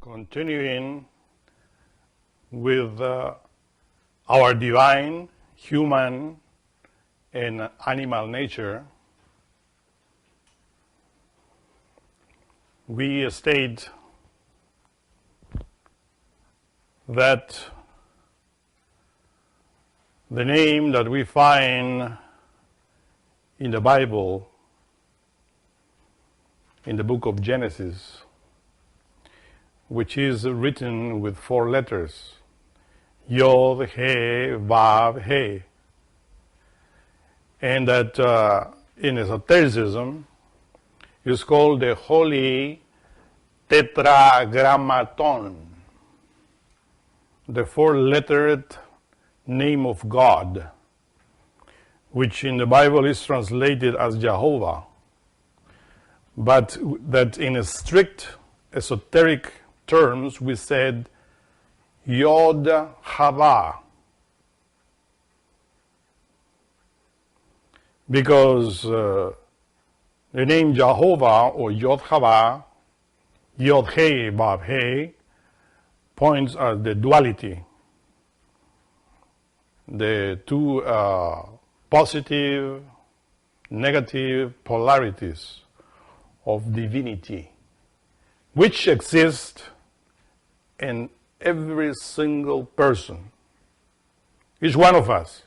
Continuing with our divine, human, and animal nature, we state that the name that we find in the Bible, in the book of Genesis, which is written with 4 letters, Yod, He, Vav, He, and that in esotericism is called the Holy Tetragrammaton, the 4-lettered name of God, which in the Bible is translated as Jehovah, but that in a strict esoteric terms we said Yod Hava, because the name Jehovah or Yod Hava, Yod He, Vav He, points at the duality, the two positive, negative polarities of divinity, which exist in every single person. Each one of us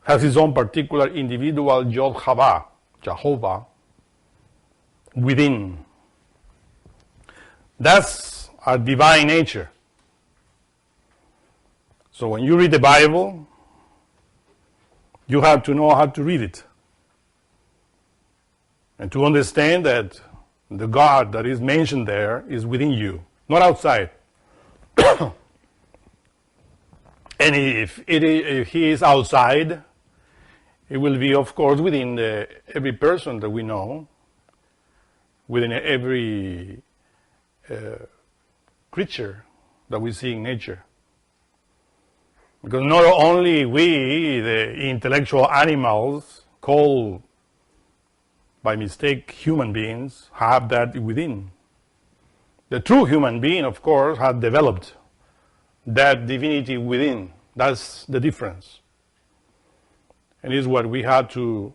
has his own particular individual Yod Hava, Jehovah, within. That's our divine nature. So when you read the Bible, you have to know how to read it, and to understand that the God that is mentioned there is within you, not outside. And if he is outside, it will be, of course, within every person that we know, within every creature that we see in nature. Because not only we, the intellectual animals, called by mistake human beings, have that within. The true human being, of course, has developed that divinity within. That's the difference. And is what we have to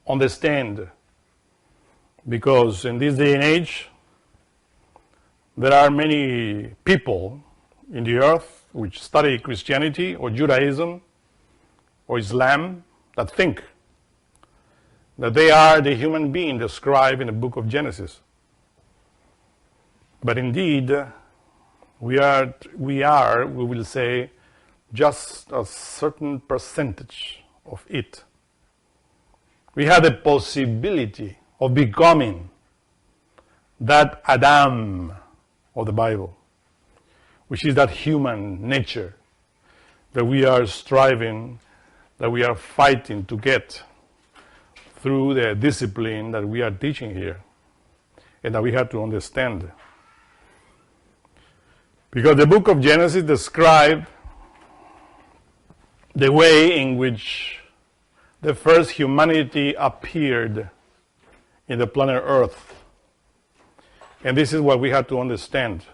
understand. Because in this day and age, there are many people in the earth which study Christianity or Judaism or Islam that think that they are the human being described in the book of Genesis. But indeed, we will say, just a certain percentage of it. We have the possibility of becoming that Adam of the Bible, which is that human nature that we are striving, that we are fighting to get through the discipline that we are teaching here, and that we have to understand. Because the book of Genesis describes the way in which the first humanity appeared in the planet Earth. And this is what we have to understand.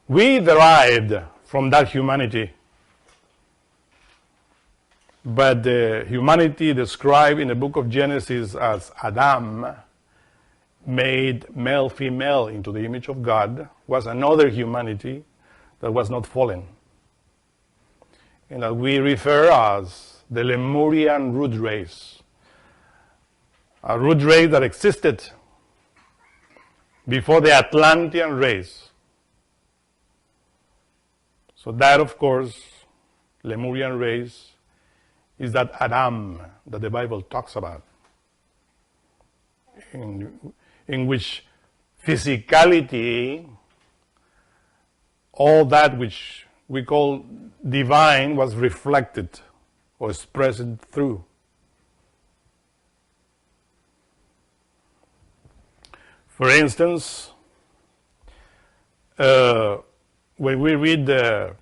We derived from that humanity, but the humanity described in the book of Genesis as Adam, made male, female into the image of God, was another humanity that was not fallen, and that we refer as the Lemurian root race, a root race that existed before the Atlantean race. So that, of course, Lemurian race is that Adam that the Bible talks about, in which physicality, all that which we call divine, was reflected or expressed through. For instance, when we read the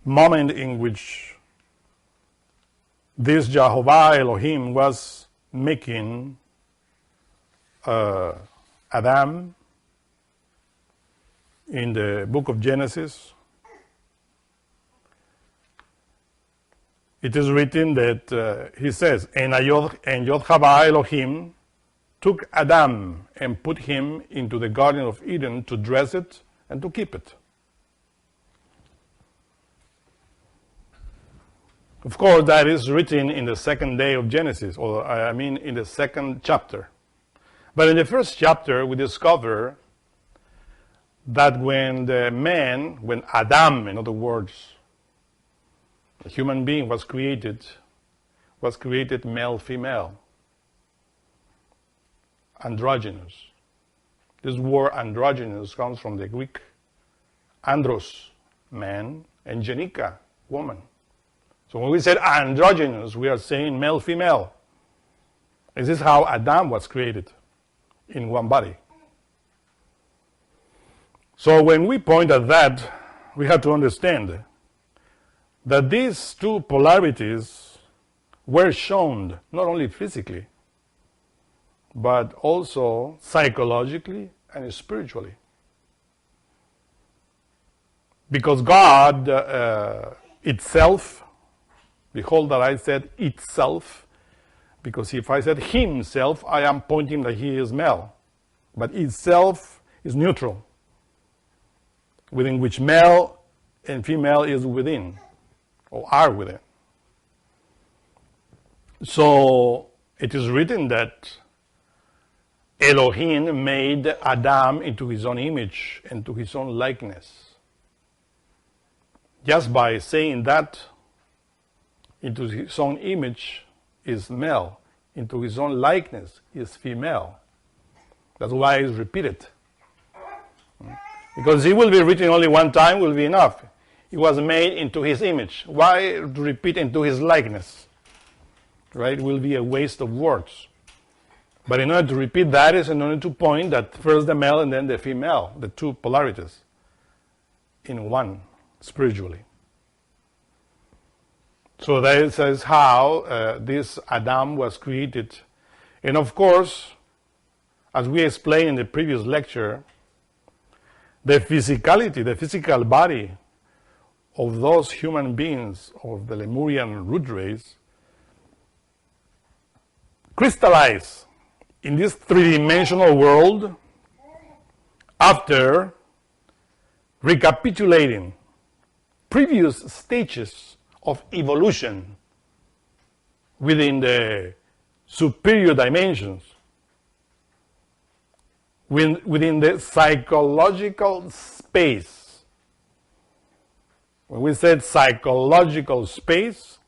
moment in which this Jehovah Elohim was making Adam in the book of Genesis, it is written that he says, and Yod Hava Elohim took Adam and put him into the Garden of Eden to dress it and to keep it. Of course, that is written in the second day of Genesis, or I mean in the second chapter. But in the first chapter, we discover that when Adam, in other words, a human being was created male, female, androgynous. This word androgynous comes from the Greek andros, man, and genika, woman. So when we said androgynous, we are saying male, female. This is how Adam was created, in one body. So when we point at that, we have to understand that these two polarities were shown not only physically, but also psychologically and spiritually. Because God itself, behold that I said itself, because if I said himself, I am pointing that he is male. But itself is neutral, within which male and female is within, or are within. So it is written that Elohim made Adam into his own image and to his own likeness. Just by saying that, into his own image is male, into his own likeness is female. That's why it's repeated. Because it will be written only one time will be enough. He was made into his image. Why to repeat into his likeness? Right? It will be a waste of words. But in order to repeat that is in order to point that first the male and then the female, the two polarities, in one, spiritually. So that is how this Adam was created. And of course, as we explained in the previous lecture, the physicality, the physical body of those human beings of the Lemurian root race crystallize in this three-dimensional world after recapitulating previous stages of evolution within the superior dimensions, within the psychological space. When we said psychological space,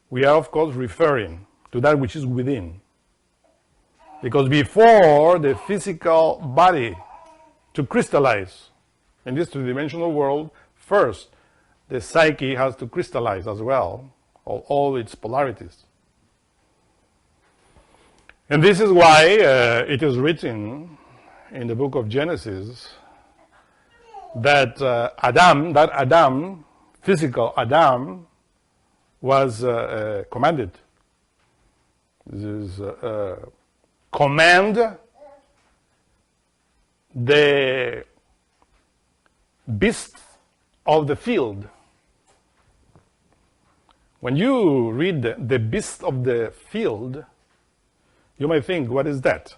we are of course referring to that which is within. Because before the physical body to crystallize in this two-dimensional world, first the psyche has to crystallize as well, all its polarities. And this is why it is written in the book of Genesis that Adam, physical Adam, was commanded. This is command the beasts of the field. When you read the beasts of the field, you might think, what is that?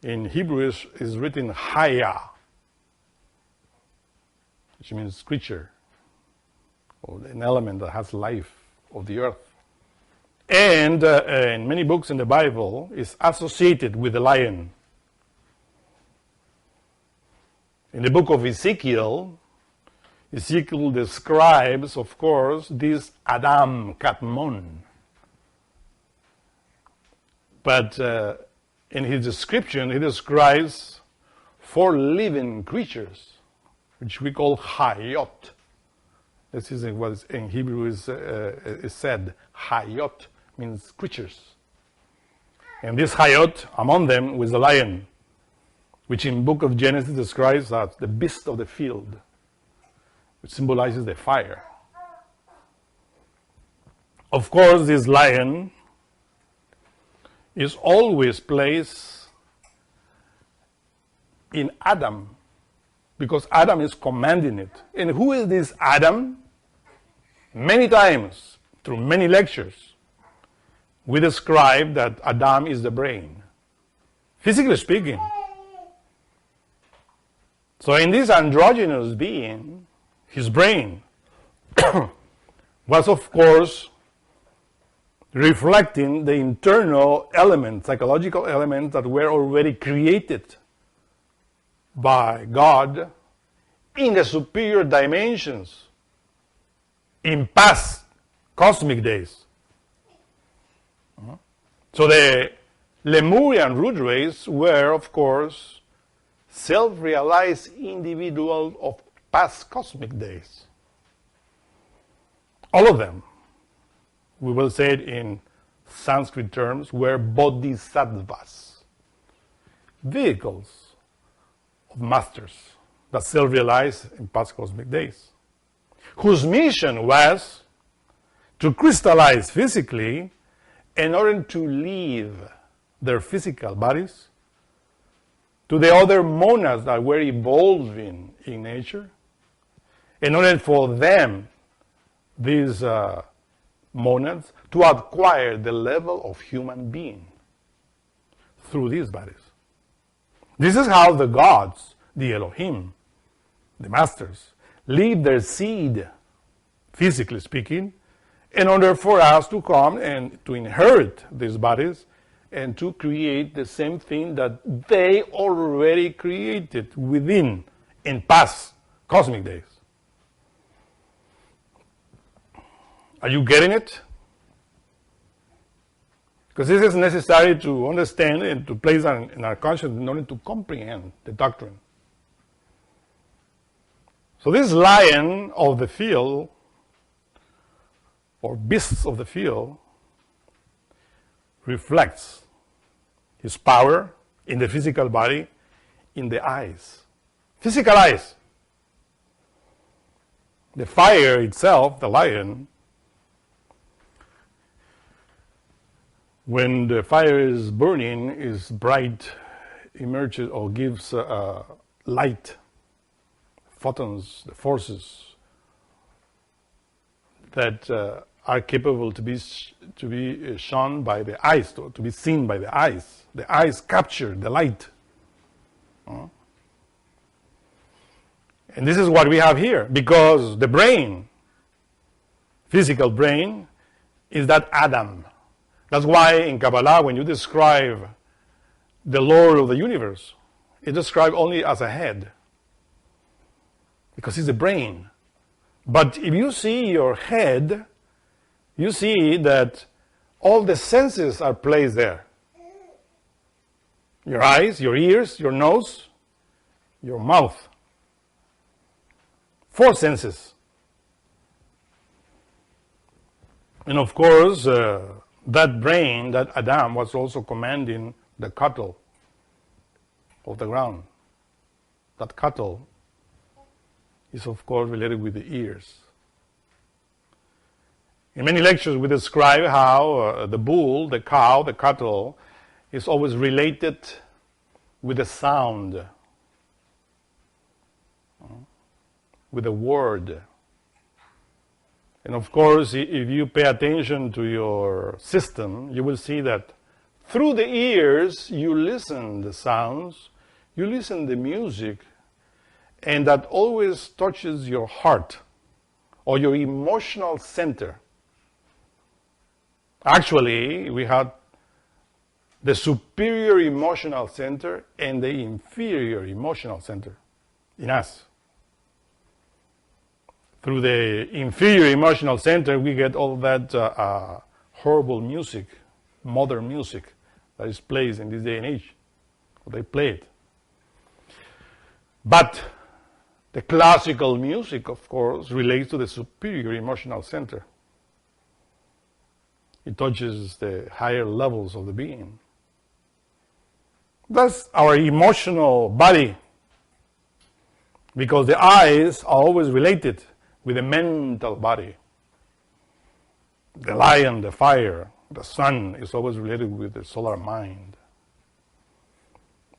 In Hebrew is written Haya, which means creature, or an element that has life of the earth. And in many books in the Bible is associated with the lion. In the book of Ezekiel, Ezekiel describes, of course, this Adam Katmon. But in his description, he describes 4 living creatures, which we call Hayot. This is what in Hebrew is said. Hayot means creatures. And this Hayot, among them was the lion, which in book of Genesis describes as the beast of the field, which symbolizes the fire. Of course, this lion is always placed in Adam because Adam is commanding it. And who is this Adam? Many times, through many lectures, we describe that Adam is the brain, physically speaking. So in this androgynous being, his brain was, of course, reflecting the internal elements, psychological elements that were already created by God in the superior dimensions in past cosmic days. So the Lemurian root race were, of course, self-realized individuals of past cosmic days. All of them, we will say it in Sanskrit terms, were bodhisattvas, vehicles of masters that self-realized in past cosmic days, whose mission was to crystallize physically in order to leave their physical bodies to the other monads that were evolving in nature, in order for them, these monads, to acquire the level of human being through these bodies. This is how the gods, the Elohim, the masters, leave their seed, physically speaking, in order for us to come and to inherit these bodies and to create the same thing that they already created within in past cosmic days. Are you getting it? Because this is necessary to understand and to place in our conscience in order to comprehend the doctrine. So this lion of the field, or beasts of the field, reflects his power in the physical body, in the eyes. Physical eyes. The fire itself, the lion, when the fire is burning, is bright, emerges or gives light, photons, the forces that are capable to be shown by the eyes, to be seen by the eyes. The eyes capture the light. And this is what we have here, because the brain, physical brain, is that Adam. That's why in Kabbalah, when you describe the Lord of the universe, it's described only as a head, because it's the brain. But if you see your head, you see that all the senses are placed there. Your eyes, your ears, your nose, your mouth. 4 senses. And of course, that brain, that Adam, was also commanding the cattle of the ground. That cattle is, of course, related with the ears. In many lectures, we describe how the bull, the cow, the cattle, is always related with the sound, with the word. And of course, if you pay attention to your system, you will see that through the ears, you listen the sounds, you listen the music, and that always touches your heart or your emotional center. Actually, we have the superior emotional center and the inferior emotional center in us. Through the inferior emotional center, we get all that horrible music, modern music, that is played in this day and age. They play it. But the classical music, of course, relates to the superior emotional center. It touches the higher levels of the being. That's our emotional body, because the eyes are always related with the mental body. The lion, the fire, the sun is always related with the solar mind.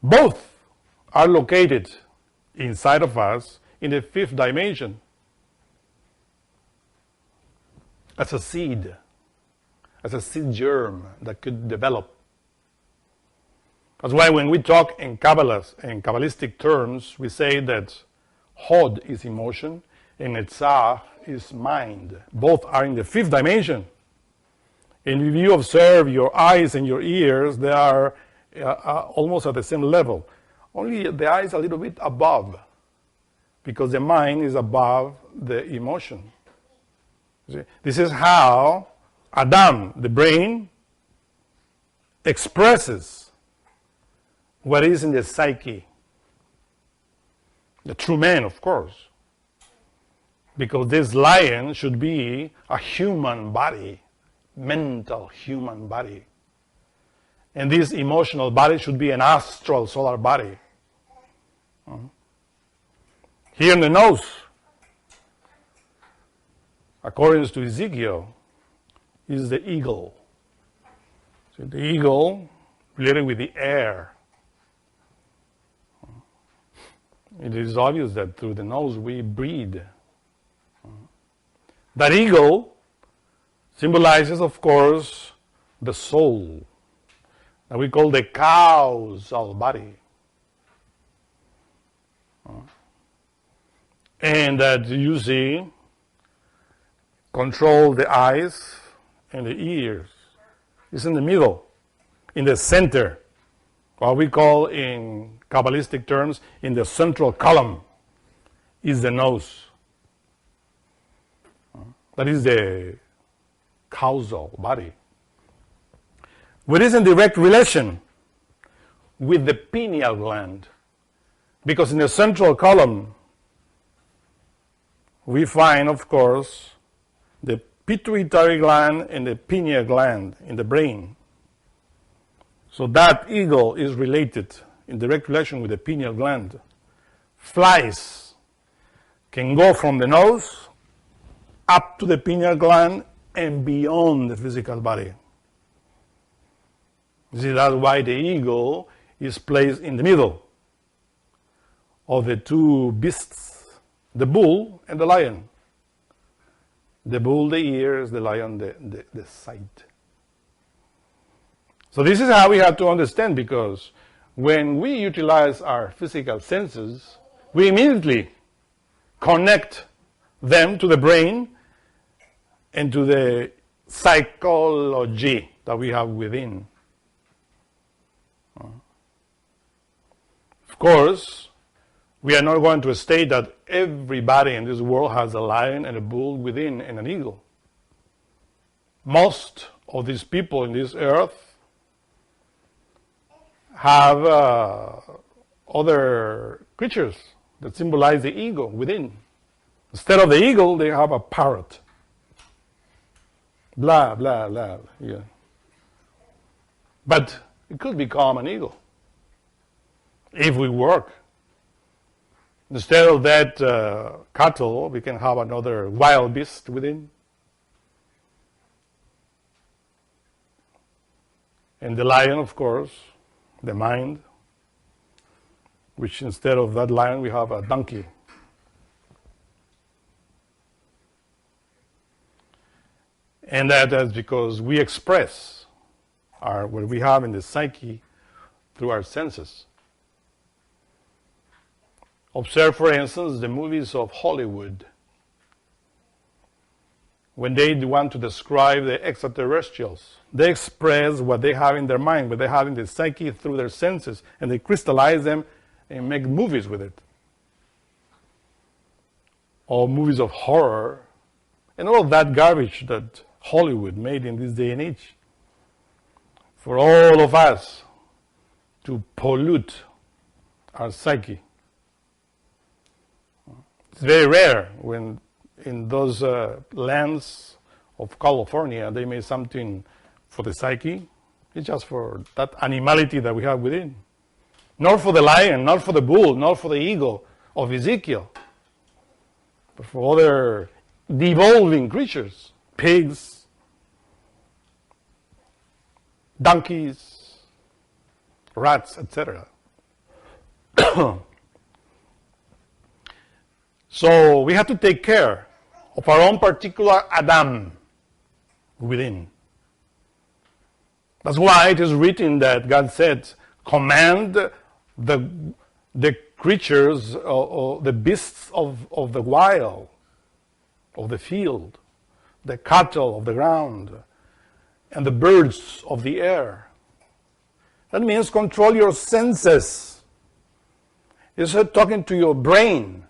Both are located inside of us in the fifth dimension as a seed germ that could develop. That's why when we talk in Kabbalah, in Kabbalistic terms, we say that Hod is emotion and Netzach is mind. Both are in the fifth dimension. And if you observe your eyes and your ears, they are almost at the same level. Only the eyes a little bit above, because the mind is above the emotion. See? This is how Adam, the brain, expresses what is in the psyche. The true man, of course. Because this lion should be a human body, mental human body. And this emotional body should be an astral solar body. Here in the nose, according to Ezekiel, is the eagle. So the eagle related with the air. It is obvious that through the nose we breathe. That eagle symbolizes, of course, the soul, that we call the causal body. And that you see control the eyes and the ears. It's in the middle, in the center, what we call in Kabbalistic terms, in the central column, is the nose. That is the causal body. Which is in direct relation with the pineal gland. Because in the central column, we find, of course, the pituitary gland and the pineal gland in the brain. So that eagle is related, in direct relation with the pineal gland. Flies can go from the nose up to the pineal gland and beyond the physical body. You see, that's why the eagle is placed in the middle of the two beasts, the bull and the lion. The bull, the ears, the lion, the sight. So this is how we have to understand, because when we utilize our physical senses, we immediately connect them to the brain and to the psychology that we have within. Of course, we are not going to state that everybody in this world has a lion and a bull within and an eagle. Most of these people in this earth have other creatures that symbolize the ego within. Instead of the eagle, they have a parrot. Blah, blah, blah. Yeah. But it could become an eagle if we work. Instead of that cattle, we can have another wild beast within. And the lion, of course, the mind, which instead of that lion, we have a donkey. And that is because we express what we have in the psyche through our senses. Observe, for instance, the movies of Hollywood. When they want to describe the extraterrestrials, they express what they have in their mind, what they have in the psyche through their senses, and they crystallize them and make movies with it. Or movies of horror, and all of that garbage that Hollywood made in this day and age. For all of us to pollute our psyche. It's very rare when in those lands of California they made something for the psyche. It's just for that animality that we have within. Not for the lion, not for the bull, not for the eagle of Ezekiel, but for other devolving creatures, pigs, donkeys, rats, etc. So we have to take care of our own particular Adam within. That's why it is written that God said, command the creatures, or the beasts of the wild, of the field, the cattle of the ground, and the birds of the air. That means control your senses. It's talking to your brain,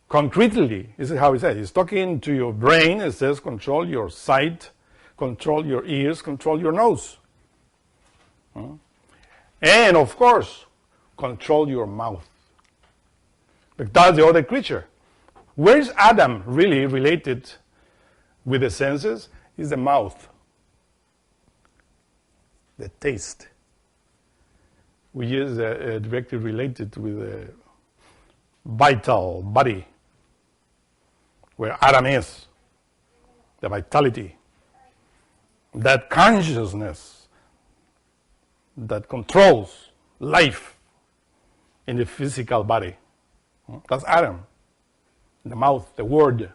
concretely. This is how he says. He's talking to your brain. It says control your sight, control your ears, control your nose. And, of course, control your mouth. But that's the other creature. Where is Adam really related with the senses? Is the mouth, the taste, which is directly related with the vital body, where Adam is, the vitality, that consciousness that controls life in the physical body. That's Adam, the mouth, the word.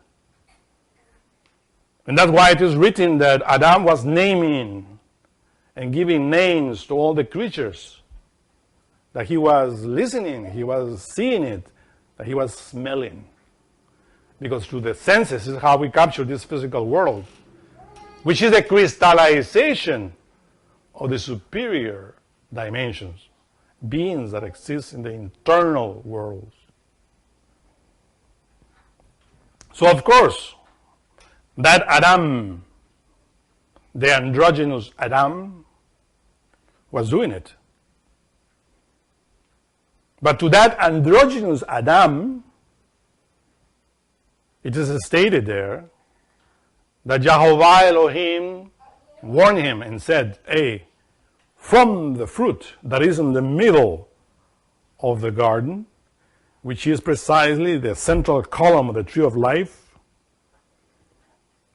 And that's why it is written that Adam was naming and giving names to all the creatures, that he was listening, he was seeing it, that he was smelling. Because through the senses is how we capture this physical world, which is a crystallization of the superior dimensions, beings that exist in the internal worlds. So, of course, that Adam, the androgynous Adam, was doing it. But to that androgynous Adam, it is stated there that Jehovah Elohim warned him and said, hey, from the fruit that is in the middle of the garden, which is precisely the central column of the tree of life,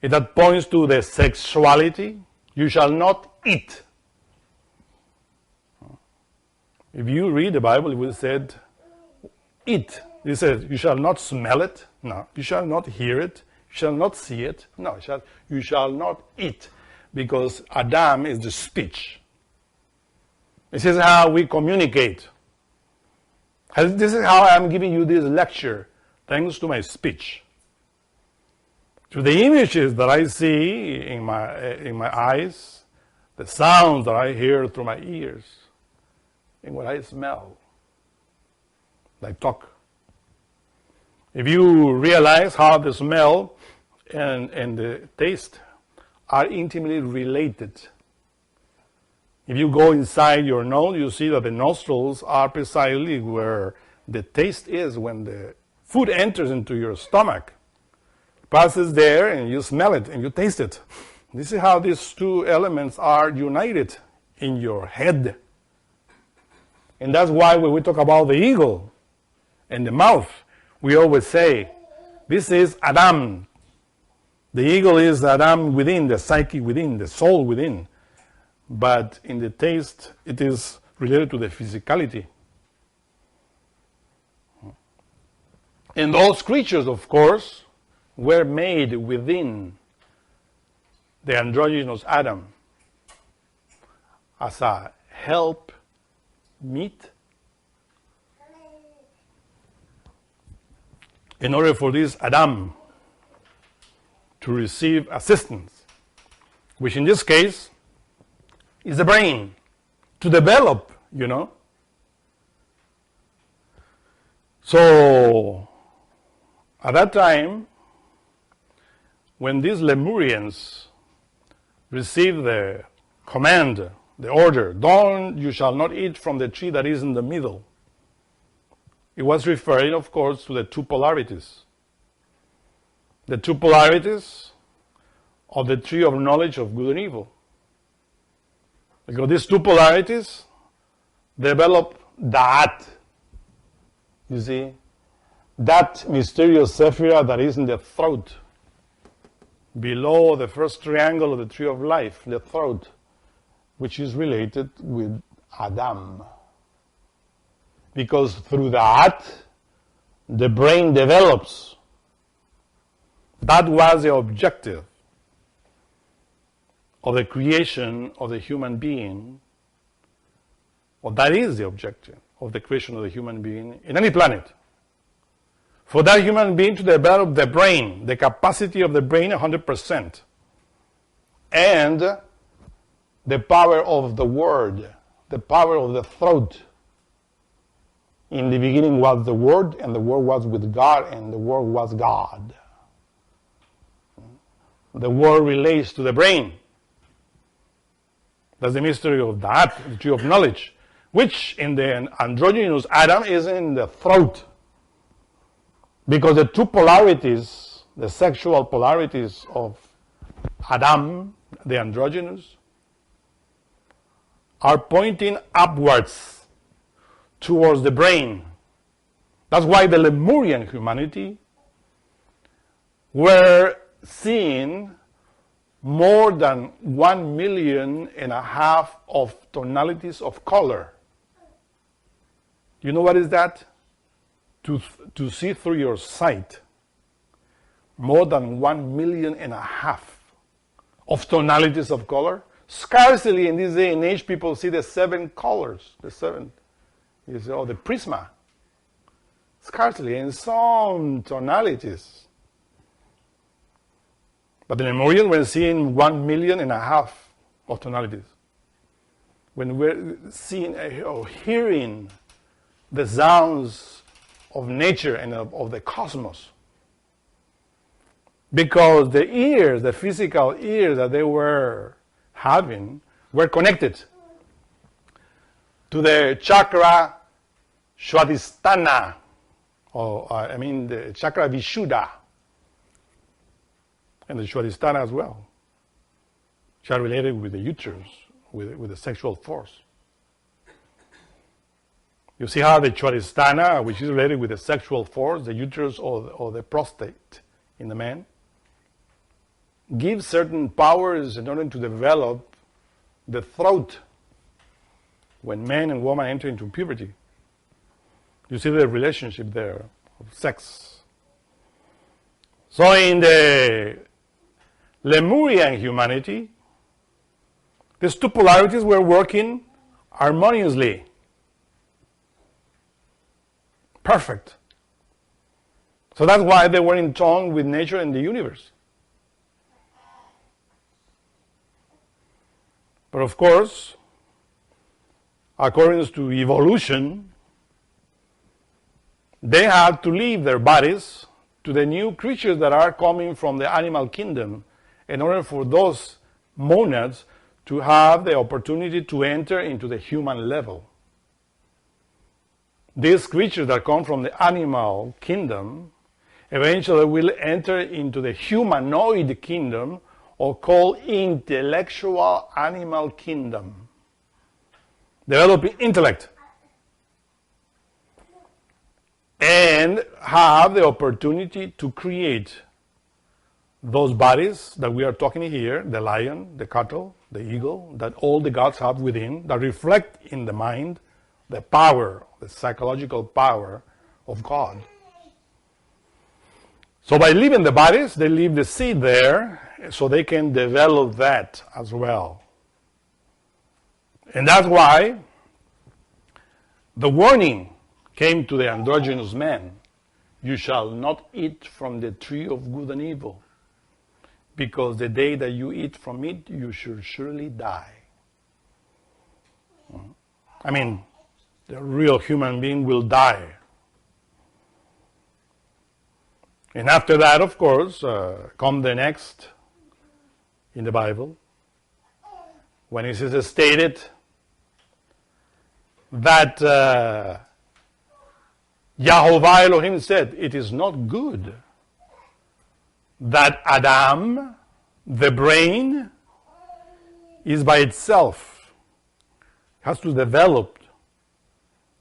that points to the sexuality, you shall not eat. If you read the Bible, it will say, eat. It says, you shall not smell it. No. You shall not hear it. You shall not see it. No. You shall not eat. Because Adam is the speech. This is how we communicate. This is how I'm giving you this lecture, thanks to my speech. To the images that I see in my eyes, the sounds that I hear through my ears, and what I smell, like talk. If you realize how the smell and the taste are intimately related, if you go inside your nose, you see that the nostrils are precisely where the taste is when the food enters into your stomach. It passes there and you smell it and you taste it. This is how these two elements are united in your head. And that's why when we talk about the ego and the mouth, we always say, this is Adam. The ego is Adam within, the psyche within, the soul within. But in the taste, it is related to the physicality. And those creatures, of course, were made within the androgynous Adam as a help meet in order for this Adam to receive assistance, which in this case is the brain, to develop, So, at that time, when these Lemurians received the command, the order, you shall not eat from the tree that is in the middle, it was referring, of course, to the two polarities. The two polarities of the tree of knowledge of good and evil. Because these two polarities develop that, you see, that mysterious sephira that is in the throat, below the first triangle of the tree of life, the throat, which is related with Adam. Because through that, the brain develops. That was the objective of the creation of the human being, or that is the objective of the creation of the human being in any planet. For that human being to develop the brain, the capacity of the brain 100%, and the power of the word, the power of the throat. In the beginning was the Word, and the Word was with God, and the Word was God. The Word relates to the brain. That's the mystery of that, the tree of knowledge, which in the androgynous Adam is in the throat. Because the two polarities, the sexual polarities of Adam, the androgynous, are pointing upwards towards the brain. That's why the Lemurian humanity were seeing more than 1.5 million of tonalities of color. You know what is that? To see through your sight, more than 1.5 million of tonalities of color. Scarcely in this day and age people see the 7 colors, the 7, or the prisma. Scarcely, in some tonalities. But the Lemurians were seeing 1.5 million of tonalities. When we're seeing or hearing the sounds of nature and of the cosmos. Because the ears, the physical ears that they were having, were connected to the chakra Swadhisthana, or the chakra Vishuddha, and the Swadhisthana as well, which are related with the uterus, with the sexual force. You see how the Swadhisthana, which is related with the sexual force, the uterus or the prostate in the man, gives certain powers in order to develop the throat when man and woman enter into puberty. You see the relationship there of sex. So in the Lemurian humanity, these two polarities were working harmoniously. Perfect. So that's why they were in tune with nature and the universe. But of course, according to evolution, they had to leave their bodies to the new creatures that are coming from the animal kingdom in order for those monads to have the opportunity to enter into the human level. These creatures that come from the animal kingdom eventually will enter into the humanoid kingdom, or called intellectual animal kingdom, developing intellect, and have the opportunity to create those bodies that we are talking here, the lion, the cattle, the eagle, that all the gods have within, that reflect in the mind the power, the psychological power of God. So by leaving the bodies, they leave the seed there, so they can develop that as well. And that's why the warning came to the androgynous man: you shall not eat from the tree of good and evil, because the day that you eat from it, you shall surely die. The real human being will die. And after that, of course, come the next in the Bible, when it is stated that Yahovah Elohim said, it is not good that Adam, the brain, is by itself, has to develop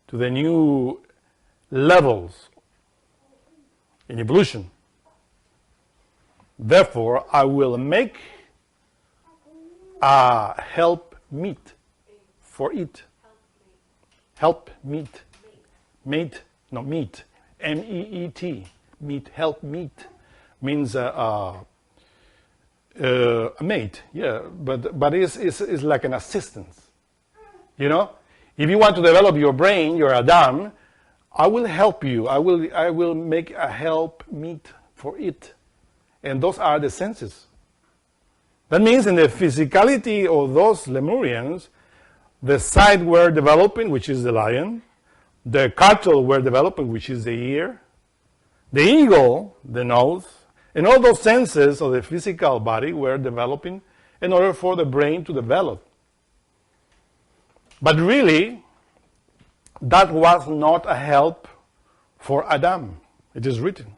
to the new levels in evolution. Therefore, I will make a help meet for it. Help meet. Meat, no meat. M-E-E-T, meet, help meet, means a mate, yeah, but it's like an assistance, you know? If you want to develop your brain, your Adam, I will help you. I will make a help meet for it. And those are the senses. That means in the physicality of those Lemurians, the sight were developing, which is the lion. The cattle were developing, which is the ear. The eagle, the nose. And all those senses of the physical body were developing in order for the brain to develop. But really, that was not a help for Adam. It is written.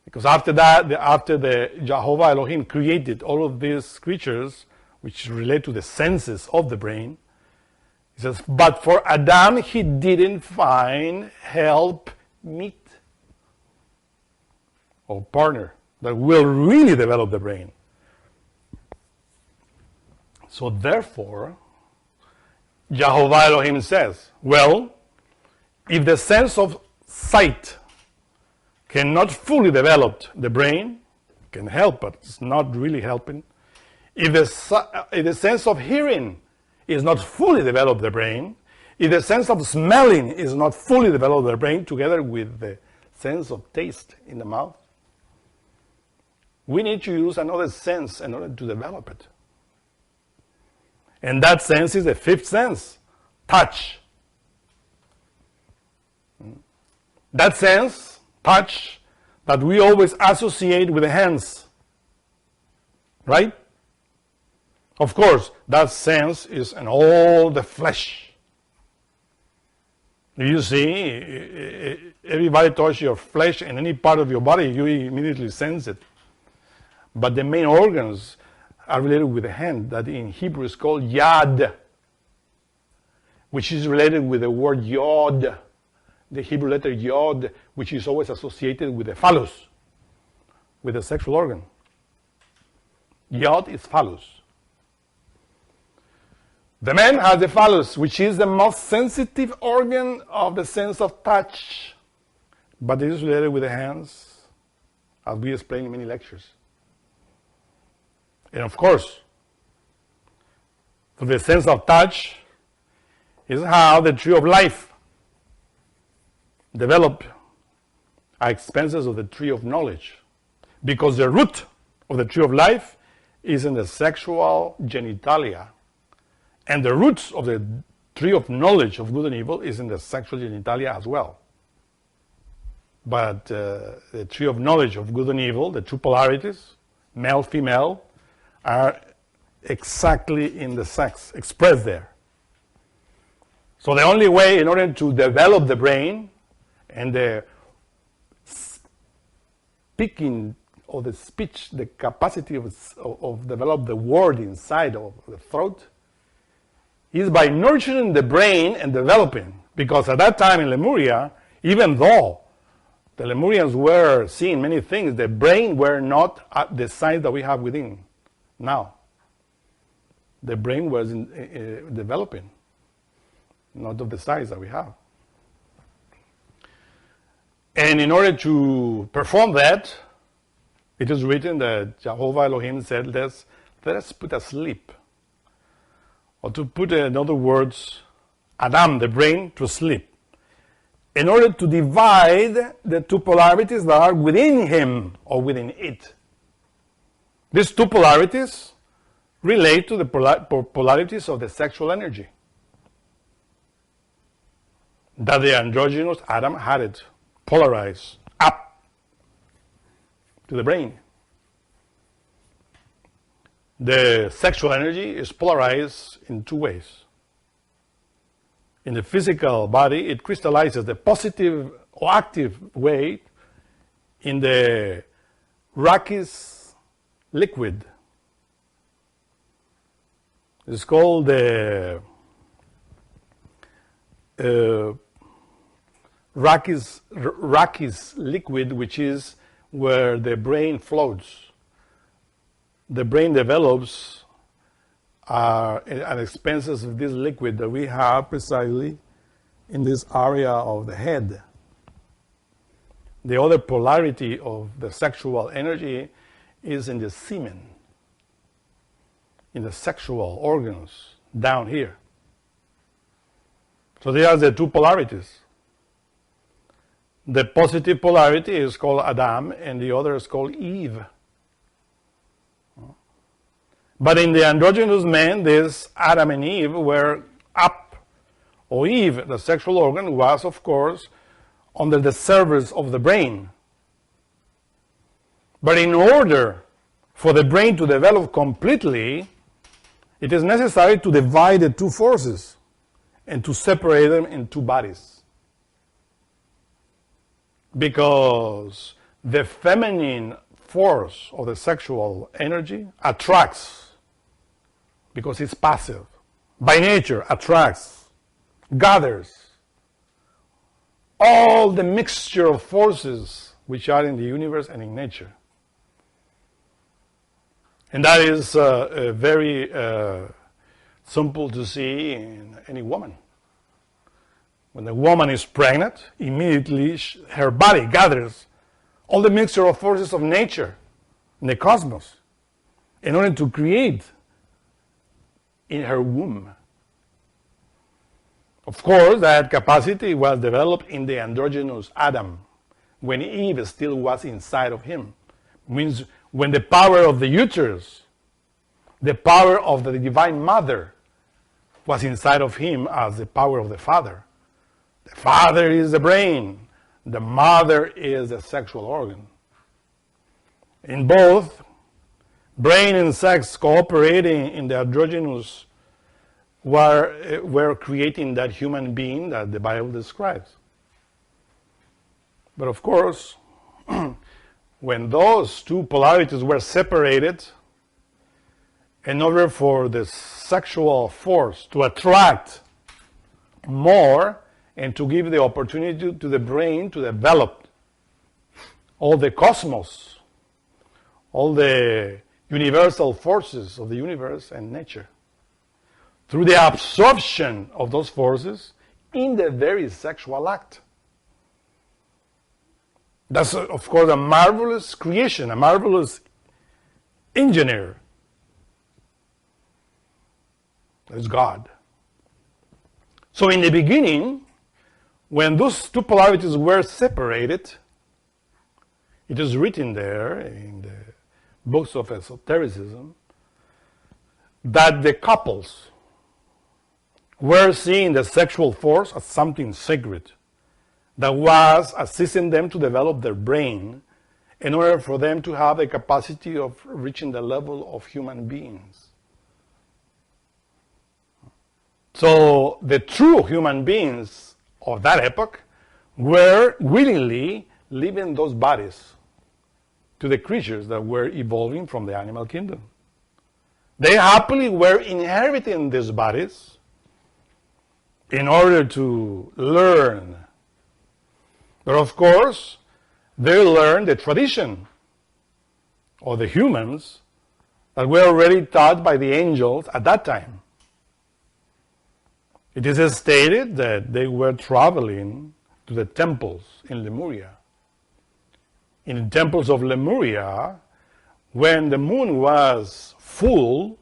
Because after that, after the Jehovah Elohim created all of these creatures, which relate to the senses of the brain, he says, but for Adam, he didn't find help meet or partner that will really develop the brain. So therefore, Jehovah Elohim says, well, if the sense of sight cannot fully develop the brain, can help, but it's not really helping. If the sense of hearing is not fully developed the brain, if the sense of smelling is not fully developed the brain, together with the sense of taste in the mouth, we need to use another sense in order to develop it. And that sense is the fifth sense, touch. That sense, touch, that we always associate with the hands. Right? Of course, that sense is in all the flesh. You see, everybody touches your flesh in any part of your body, you immediately sense it. But the main organs are related with the hand, that in Hebrew is called yad, which is related with the word yod, the Hebrew letter yod, which is always associated with the phallus, with the sexual organ. Yod is phallus. The man has the phallus, which is the most sensitive organ of the sense of touch, but it is related with the hands, as we explained in many lectures. And of course, for the sense of touch is how the tree of life developed at expenses of the tree of knowledge. Because the root of the tree of life is in the sexual genitalia. And the roots of the tree of knowledge of good and evil is in the sexual genitalia as well. But the tree of knowledge of good and evil, the two polarities, male, female, are exactly in the sex, expressed there. So the only way in order to develop the brain and the speaking or the speech, the capacity of develop the word inside of the throat, is by nurturing the brain and developing. Because at that time in Lemuria, even though the Lemurians were seeing many things, the brain were not at the size that we have within now. The brain was developing, not of the size that we have. And in order to perform that, it is written that Jehovah Elohim said, let us put asleep. Or to put in other words, Adam, the brain, to sleep. In order to divide the two polarities that are within him or within it. These two polarities relate to the polarities of the sexual energy. That the androgynous Adam had it polarized up to the brain. The sexual energy is polarized in two ways. In the physical body, it crystallizes the positive or active way in the rachis liquid. It's called the rachis liquid, which is where the brain floats. The brain develops at expenses of this liquid that we have precisely in this area of the head. the other polarity of the sexual energy is in the semen, in the sexual organs down here. So there are the two polarities. The positive polarity is called Adam, and the other is called Eve. But in the androgynous man, this Adam and Eve were up, or Eve, the sexual organ, was, of course, under the service of the brain. But in order for the brain to develop completely, it is necessary to divide the two forces and to separate them in two bodies. Because the feminine force of the sexual energy attracts, because it's passive, by nature attracts, gathers all the mixture of forces which are in the universe and in nature. And that is very simple to see in any woman. When the woman is pregnant, immediately her body gathers all the mixture of forces of nature in the cosmos in order to create in her womb. Of course, that capacity was developed in the androgynous Adam, when Eve still was inside of him. Means when the power of the uterus, the power of the divine mother, was inside of him as the power of the father. The father is the brain, the mother is the sexual organ. In both, brain and sex cooperating in the androgynous were creating that human being that the Bible describes. But of course, when those two polarities were separated, in order for the sexual force to attract more and to give the opportunity to the brain to develop all the cosmos, all the universal forces of the universe and nature, through the absorption of those forces in the very sexual act. That's, of course, a marvelous creation, a marvelous engineer. That's God. So in the beginning, when those two polarities were separated, it is written there in the books of esotericism that the couples were seeing the sexual force as something sacred that was assisting them to develop their brain in order for them to have the capacity of reaching the level of human beings. So the true human beings of that epoch were willingly leaving those bodies to the creatures that were evolving from the animal kingdom. They happily were inheriting these bodies in order to learn. But of course, they learned the tradition of the humans that were already taught by the angels at that time. It is stated that they were traveling to the temples in Lemuria. In the temples of Lemuria, when the moon was full,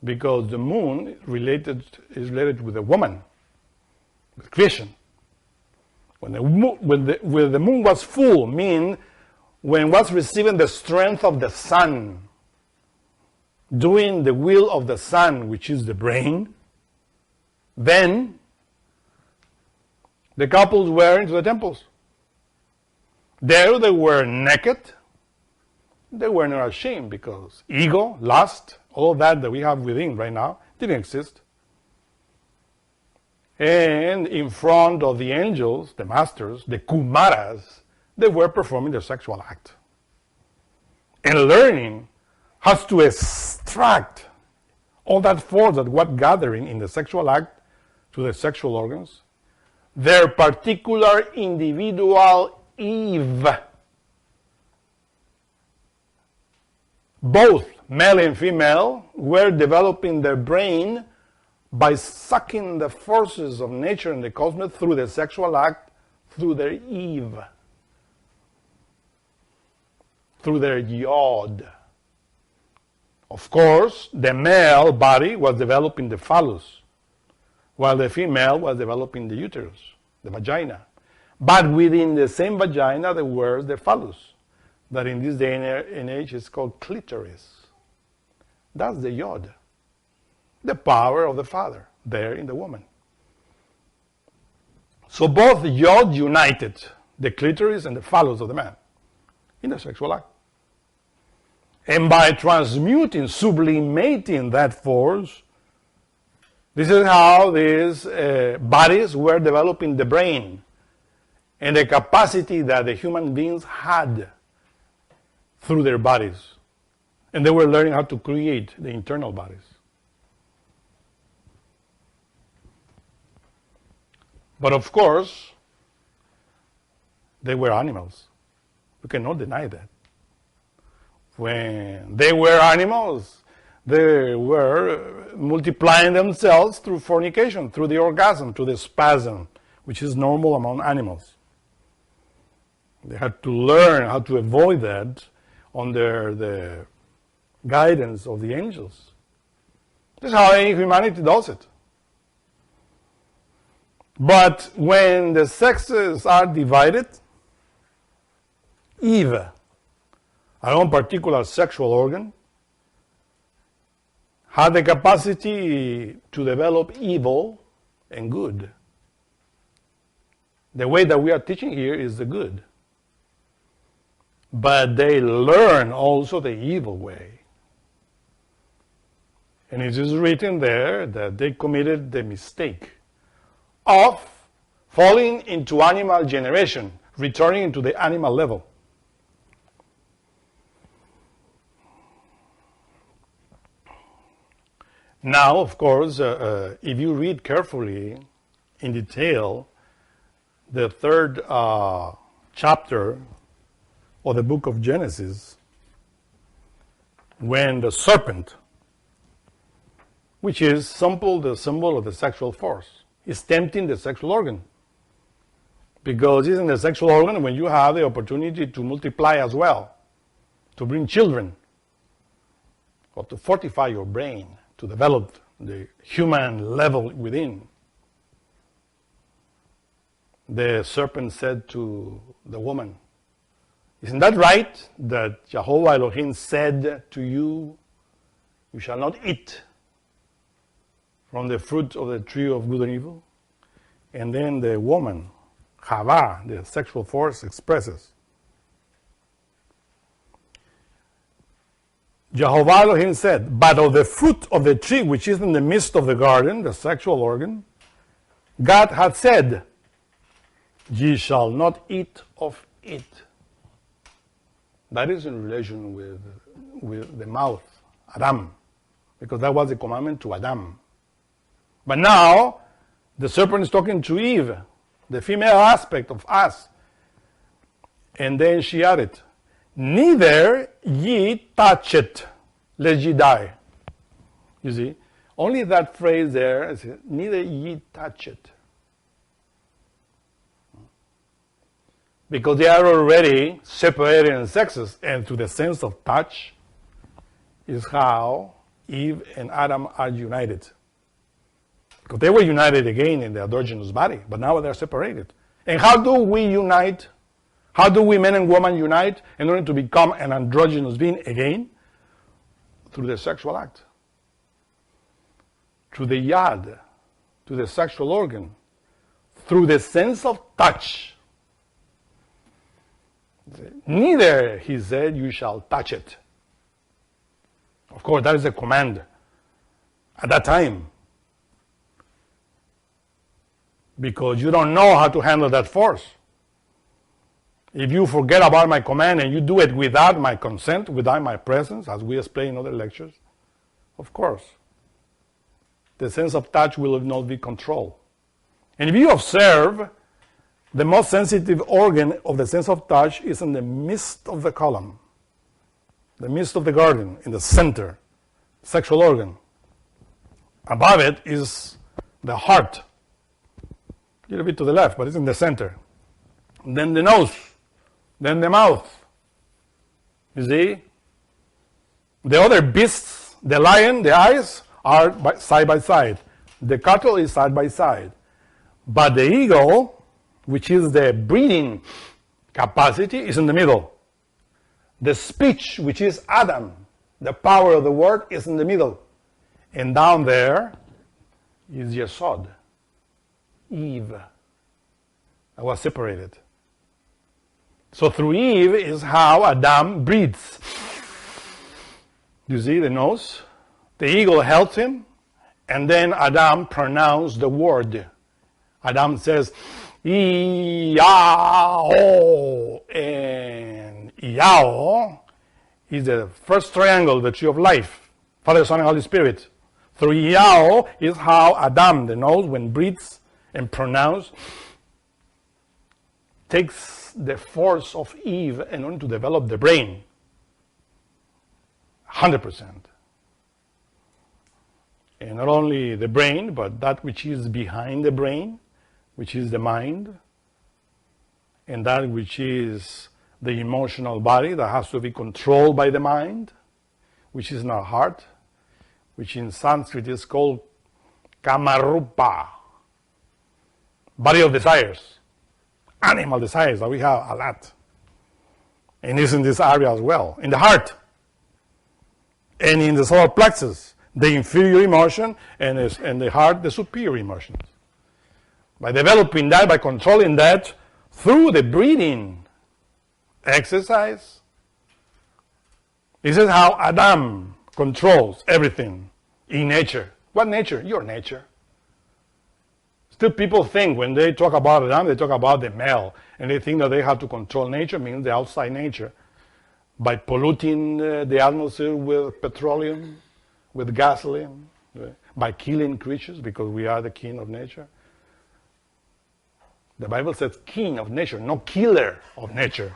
because the moon is related with a woman, with creation. When the moon was full, mean when was receiving the strength of the sun, doing the will of the sun, which is the brain, then the couples were into the temples. There they were naked. They were not ashamed because ego, lust, all that we have within right now didn't exist. And in front of the angels, the masters, the kumaras, they were performing their sexual act. And learning has to extract all that force that was gathering in the sexual act to the sexual organs, their particular individual Eve. Both male and female were developing their brain by sucking the forces of nature and the cosmos through the sexual act, through their Eve. through their yod. Of course, the male body was developed in the phallus, while the female was developed in the uterus, the vagina. But within the same vagina, there was the phallus, that in this day and age is called clitoris. That's the yod, the power of the father, there in the woman. So both yod united the clitoris and the phallus of the man in the sexual act. And by transmuting, sublimating that force, this is how these bodies were developing the brain and the capacity that the human beings had through their bodies. And they were learning how to create the internal bodies. But of course, they were animals. We cannot deny that. When they were animals, they were multiplying themselves through fornication, through the orgasm, through the spasm, which is normal among animals. They had to learn how to avoid that under the guidance of the angels. This is how humanity does it. But when the sexes are divided, Eve, her own particular sexual organ, had the capacity to develop evil and good. The way that we are teaching here is the good. But they learn also the evil way. And it is written there that they committed the mistake of falling into animal generation, returning to the animal level. Now, of course, if you read carefully, in detail, the third chapter of the book of Genesis, when the serpent, which is the symbol of the sexual force, is tempting the sexual organ. Because it's in the sexual organ when you have the opportunity to multiply as well, to bring children, or to fortify your brain, to develop the human level within. The serpent said to the woman, "Isn't that right that Jehovah Elohim said to you, you shall not eat from the fruit of the tree of good and evil?" And then the woman, Chava, the sexual force, expresses, Jehovah Elohim said, "But of the fruit of the tree which is in the midst of the garden," the sexual organ, "God had said, ye shall not eat of it." That is in relation with the mouth, Adam, because that was the commandment to Adam. But now, the serpent is talking to Eve, the female aspect of us. And then she added, "Neither ye touch it, lest ye die." You see, only that phrase there is, neither ye touch it. Because they are already separated in sexes, and through the sense of touch is how Eve and Adam are united. Because they were united again in the androgynous body, but now they're separated. And how do we unite? How do we, men and women, unite in order to become an androgynous being again? Through the sexual act. Through the yad, to the sexual organ. Through the sense of touch. Neither, he said, you shall touch it. Of course, that is a command at that time. Because you don't know how to handle that force. If you forget about my command and you do it without my consent, without my presence, as we explain in other lectures, of course, the sense of touch will not be controlled. And if you observe, the most sensitive organ of the sense of touch is in the midst of the column, the midst of the garden, in the center, sexual organ. Above it is the heart, a little bit to the left, but it's in the center. Then the nose, then the mouth, You see? The other beasts, the lion, the eyes, are side by side. The cattle is side by side. But the eagle, which is the breathing capacity, is in the middle. The speech, which is Adam, the power of the word, is in the middle. And down there is Yesod, Eve. That was separated. So through Eve is how Adam breathes. You see the nose? The eagle helps him, and then Adam pronounced the word. Adam says, Yao, and Yao is the first triangle, the tree of life, Father, Son, and Holy Spirit. Through Yao is how Adam, the nose, when breathes and pronounces, takes the force of Eve in order to develop the brain. 100%. And not only the brain, but that which is behind the brain, which is the mind, and that which is the emotional body that has to be controlled by the mind, which is not heart, which in Sanskrit is called Kamarupa, body of desires, animal desires that we have a lot. And it's in this area as well, in the heart, and in the solar plexus, the inferior emotion, and the heart, the superior emotions. By developing that, by controlling that, through the breathing exercise, this is how Adam controls everything in nature. What nature? Your nature. Still people think when they talk about Adam, they talk about the male, and they think that they have to control nature, means the outside nature, by polluting the atmosphere with petroleum, with gasoline, by killing creatures, because we are the king of nature. The Bible says king of nature, no killer of nature.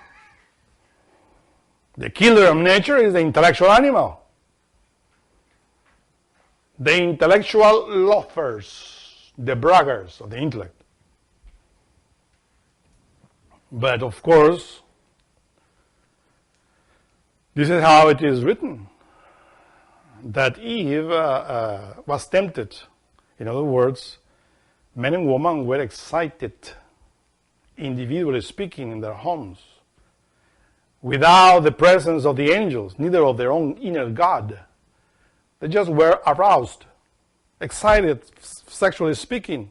The killer of nature is the intellectual animal. The intellectual loafers, the braggers of the intellect. But of course, this is how it is written, that Eve was tempted. In other words, men and women were excited, individually speaking, in their homes, without the presence of the angels, neither of their own inner God. They just were aroused, excited, sexually speaking,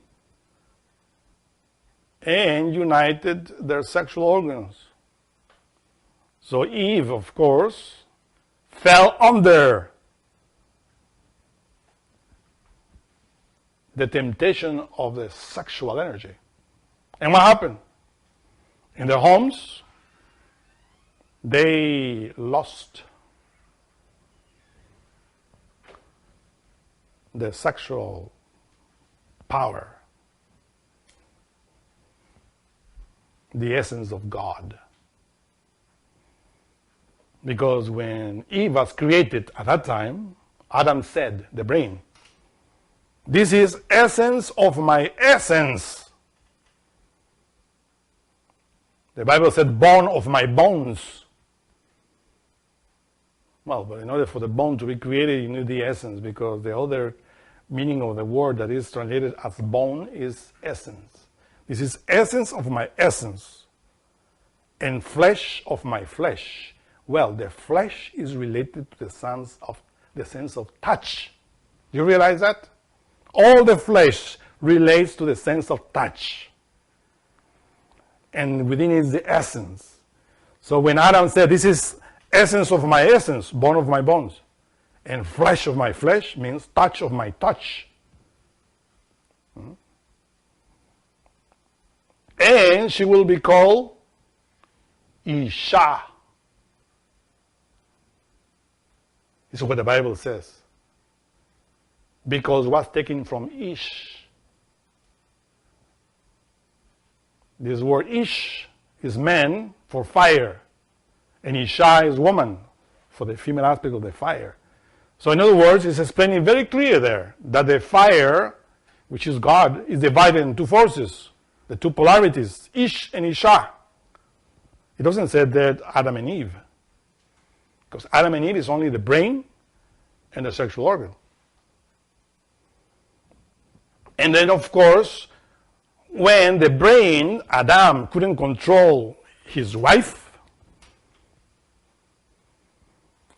and united their sexual organs. So Eve, of course, fell under the temptation of the sexual energy. And what happened? In their homes, they lost the sexual power, the essence of God. Because when Eve was created at that time, Adam said, the brain, "This is essence of my essence." The Bible said, "Bone of my bones." Well, but in order for the bone to be created, you need the essence, because the other meaning of the word that is translated as bone is essence. This is essence of my essence, and flesh of my flesh. Well, the flesh is related to the sense of touch. Do you realize that? All the flesh relates to the sense of touch. And within it is the essence. So when Adam said, "This is essence of my essence, bone of my bones, and flesh of my flesh," means touch of my touch. And she will be called Isha. This is what the Bible says. Because what's taken from Ish. This word Ish is man for fire, and Isha is woman for the female aspect of the fire. So in other words, it's explaining very clear there that the fire, which is God, is divided in two forces, the two polarities, Ish and Isha. It doesn't say that Adam and Eve. Because Adam and Eve is only the brain and the sexual organ. And then, of course, when the brain, Adam, couldn't control his wife,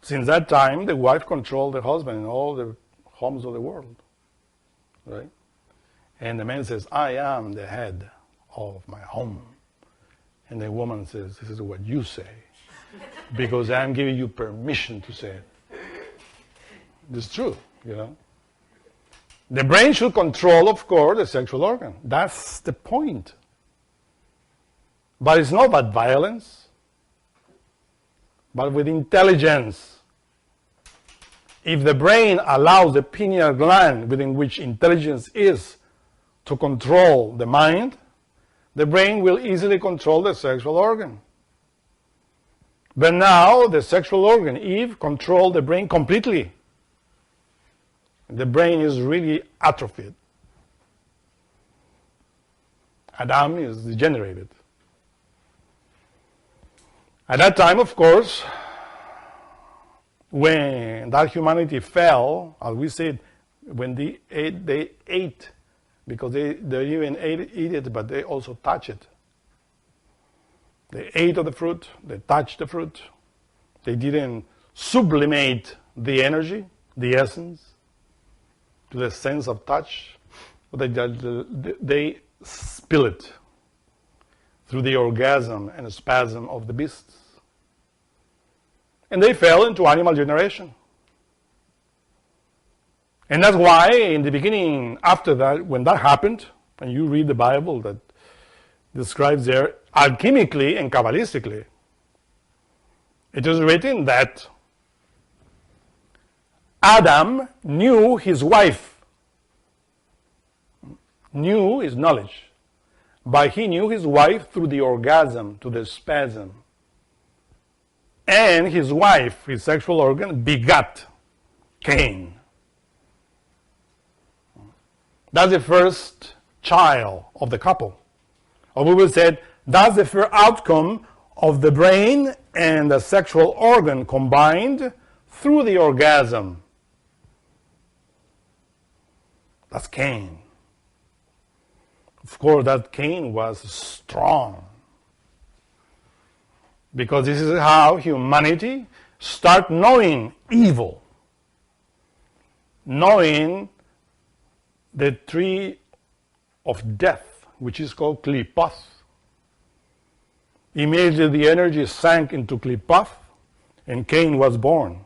since that time, the wife controlled the husband in all the homes of the world. Right? And the man says, I am the head of my home. And the woman says, this is what you say, because I'm giving you permission to say it. It's true, you know. The brain should control, of course, the sexual organ. That's the point. But it's not about violence, but with intelligence. If the brain allows the pineal gland, within which intelligence is, to control the mind, the brain will easily control the sexual organ. But now the sexual organ, Eve, controlled the brain completely. The brain is really atrophied. Adam is degenerated. At that time, of course, when that humanity fell, as we said, when they ate, because they even eat it, but they also touch it. They ate of the fruit, they touched the fruit. They didn't sublimate the energy, the essence, to the sense of touch, but they spill it through the orgasm and spasm of the beasts. And they fell into animal generation. And that's why in the beginning, after that, when that happened, and you read the Bible that describes there, alchemically and Kabbalistically, it is written that Adam knew his wife. Knew is knowledge. But he knew his wife through the orgasm, to the spasm. And his wife, his sexual organ, begat Cain. That's the first child of the couple. Or we will say that's the first outcome of the brain and the sexual organ combined through the orgasm. That's Cain. Of course, that Cain was strong. Because this is how humanity start knowing evil. Knowing the tree of death, which is called klipoth. Immediately the energy sank into klipoth, and Cain was born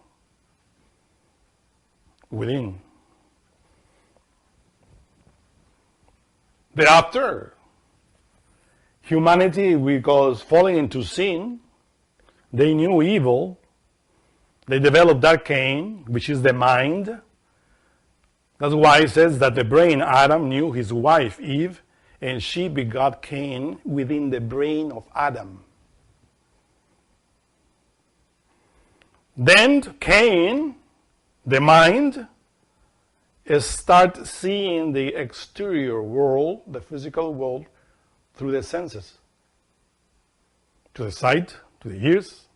within. Thereafter, humanity, because falling into sin, they knew evil. They developed that Cain, which is the mind. That's why it says that the brain, Adam, knew his wife, Eve, and she begot Cain within the brain of Adam. Then Cain, the mind, start seeing the exterior world, the physical world, through the senses. To the sight, to the ears,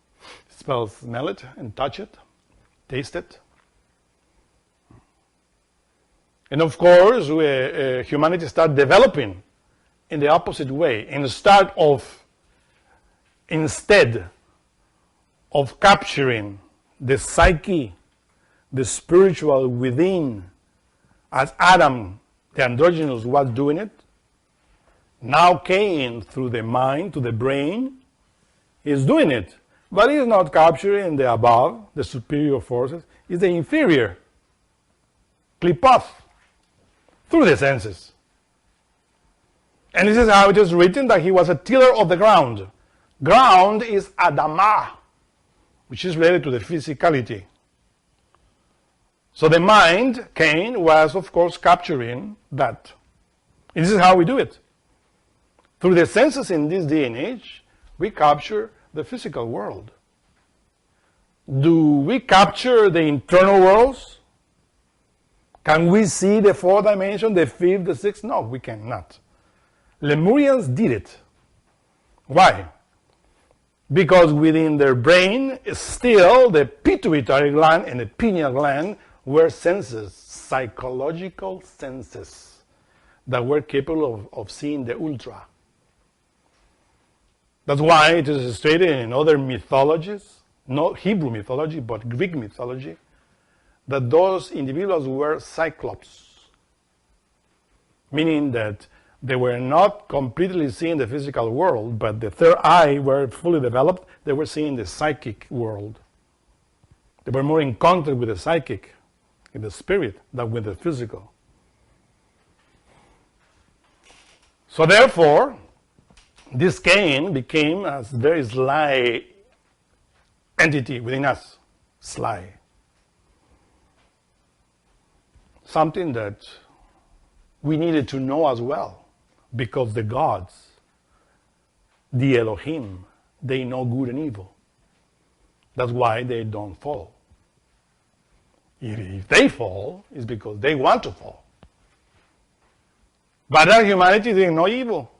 smell it and touch it, taste it. And of course, humanity start developing in the opposite way. Instead of capturing the psyche, the spiritual within, as Adam, the androgynous, was doing it, now Cain, through the mind, to the brain, is doing it. But he's not capturing the above, the superior forces. It's the inferior, klipoth, through the senses. And this is how it is written that he was a tiller of the ground. Ground is Adamah, which is related to the physicality. So the mind, Cain, was of course capturing that. And this is how we do it. Through the senses in this day and age, we capture the physical world. Do we capture the internal worlds? Can we see the fourth dimension, the fifth, the sixth? No, we cannot. Lemurians did it. Why? because within their brain, still the pituitary gland and the pineal gland were senses, psychological senses, that were capable of seeing the ultra. That's why it is stated in other mythologies, not Hebrew mythology, but Greek mythology, that those individuals were cyclops, meaning that they were not completely seeing the physical world, but the third eye were fully developed. They were seeing the psychic world. They were more in contact with the psychic, with the spirit, than with the physical. So therefore, this Cain became a very sly entity within us. Sly. Something that we needed to know as well, because the gods, the Elohim, they know good and evil. That's why they don't fall. If they fall, it's because they want to fall. But our humanity didn't know evil.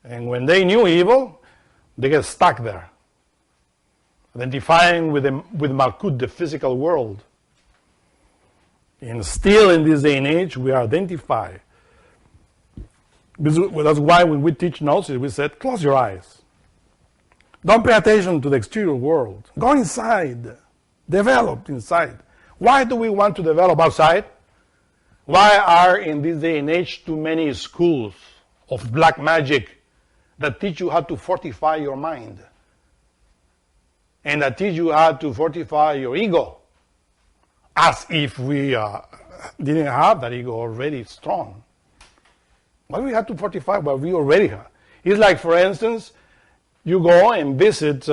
And when they knew evil, they get stuck there, identifying with Malkut, the physical world. And still in this day and age, we are identified. That's why when we teach Gnosis, we said, close your eyes. Don't pay attention to the exterior world. Go inside. Develop inside. Why do we want to develop outside? Why are in this day and age too many schools of black magic that teach you how to fortify your mind and that teach you how to fortify your ego, as if we didn't have that ego already strong? Why do we have to fortify what we already have? It's like, for instance, you go and visit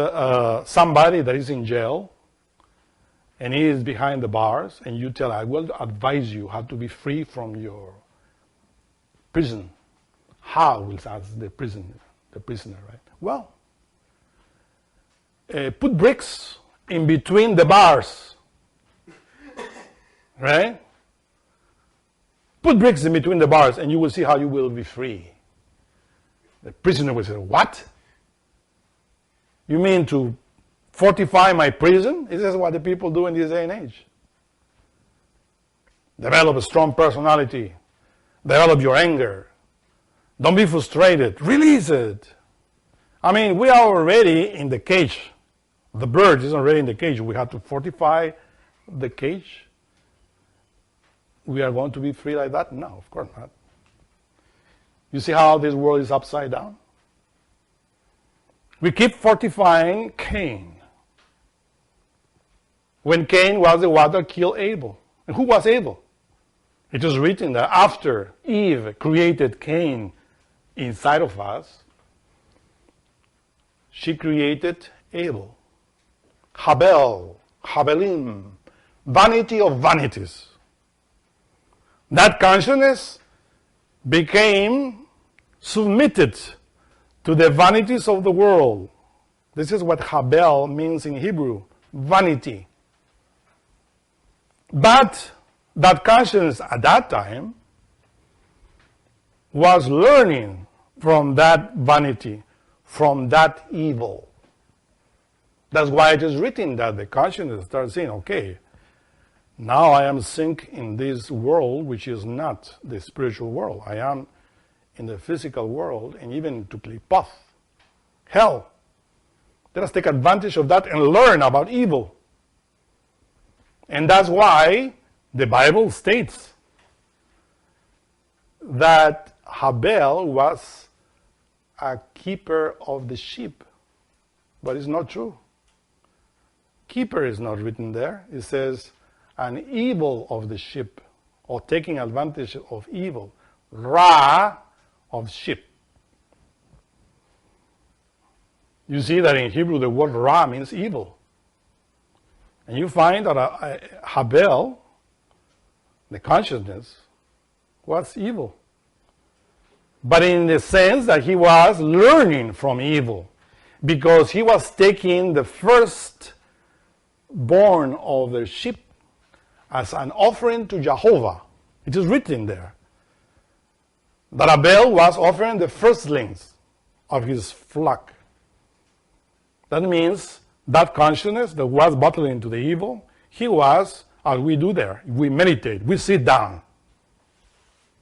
somebody that is in jail and he is behind the bars, and you tell, I will advise you how to be free from your prison. How, will ask the prisoner, right? Well, put bricks in between the bars, right? Put bricks in between the bars, and you will see how you will be free. The prisoner will say, what? You mean to fortify my prison? This is what the people do in this day and age. Develop a strong personality. Develop your anger. Don't be frustrated. Release it. I mean, we are already in the cage. The bird is already in the cage. We have to fortify the cage. We are going to be free like that? No, of course not. You see how this world is upside down? We keep fortifying Cain. When Cain was the one that killed Abel. And who was Abel? It is written that after Eve created Cain inside of us, she created Abel. Abel, Habelim, vanity of vanities. That consciousness became submitted to the vanities of the world. This is what Abel means in Hebrew, vanity. But that consciousness at that time was learning from that vanity, from that evil. That's why it is written that the consciousness starts saying, okay, now I am sink in this world which is not the spiritual world. I am in the physical world, and even to Klipoth, hell. Let us take advantage of that and learn about evil. And that's why the Bible states that Abel was a keeper of the sheep. But it's not true. Keeper is not written there. It says an evil of the sheep, or taking advantage of evil. Ra of sheep. You see that in Hebrew the word Ra means evil. And you find that Abel, the consciousness, was evil. But in the sense that he was learning from evil, because he was taking the first born of the sheep as an offering to Jehovah. It is written there that Abel was offering the firstlings of his flock. That means that consciousness that was bottled into the evil, he was, as we do there, we meditate, we sit down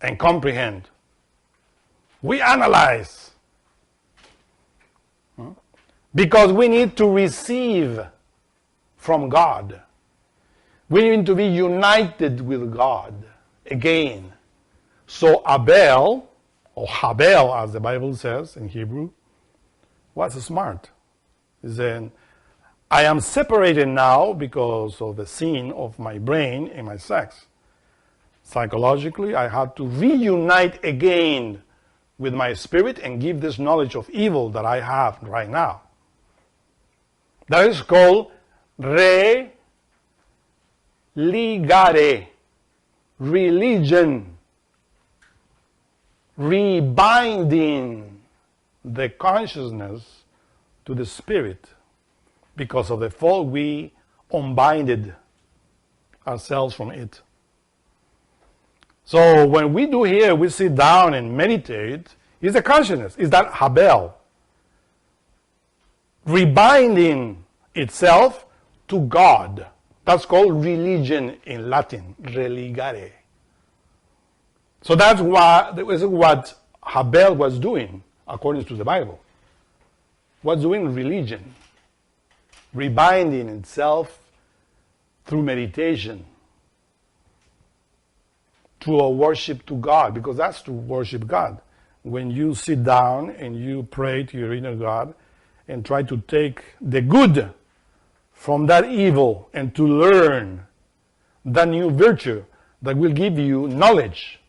and comprehend. We analyze. Because we need to receive from God. We need to be united with God again. So Abel, or Habel as the Bible says in Hebrew, was smart. He said, I am separated now because of the sin of my brain and my sex. Psychologically, I had to reunite again with my spirit and give this knowledge of evil that I have right now. That is called religare, religion, rebinding the consciousness to the spirit. Because of the fall, we unbinded ourselves from it. So when we do here, we sit down and meditate, is the consciousness, is that Habel, rebinding itself to God. That's called religion in Latin, religare. So that's what Habel was doing, according to the Bible. Was doing religion, rebinding itself through meditation, through a worship to God, because that's to worship God. When you sit down and you pray to your inner God and try to take the good from that evil and to learn that new virtue that will give you knowledge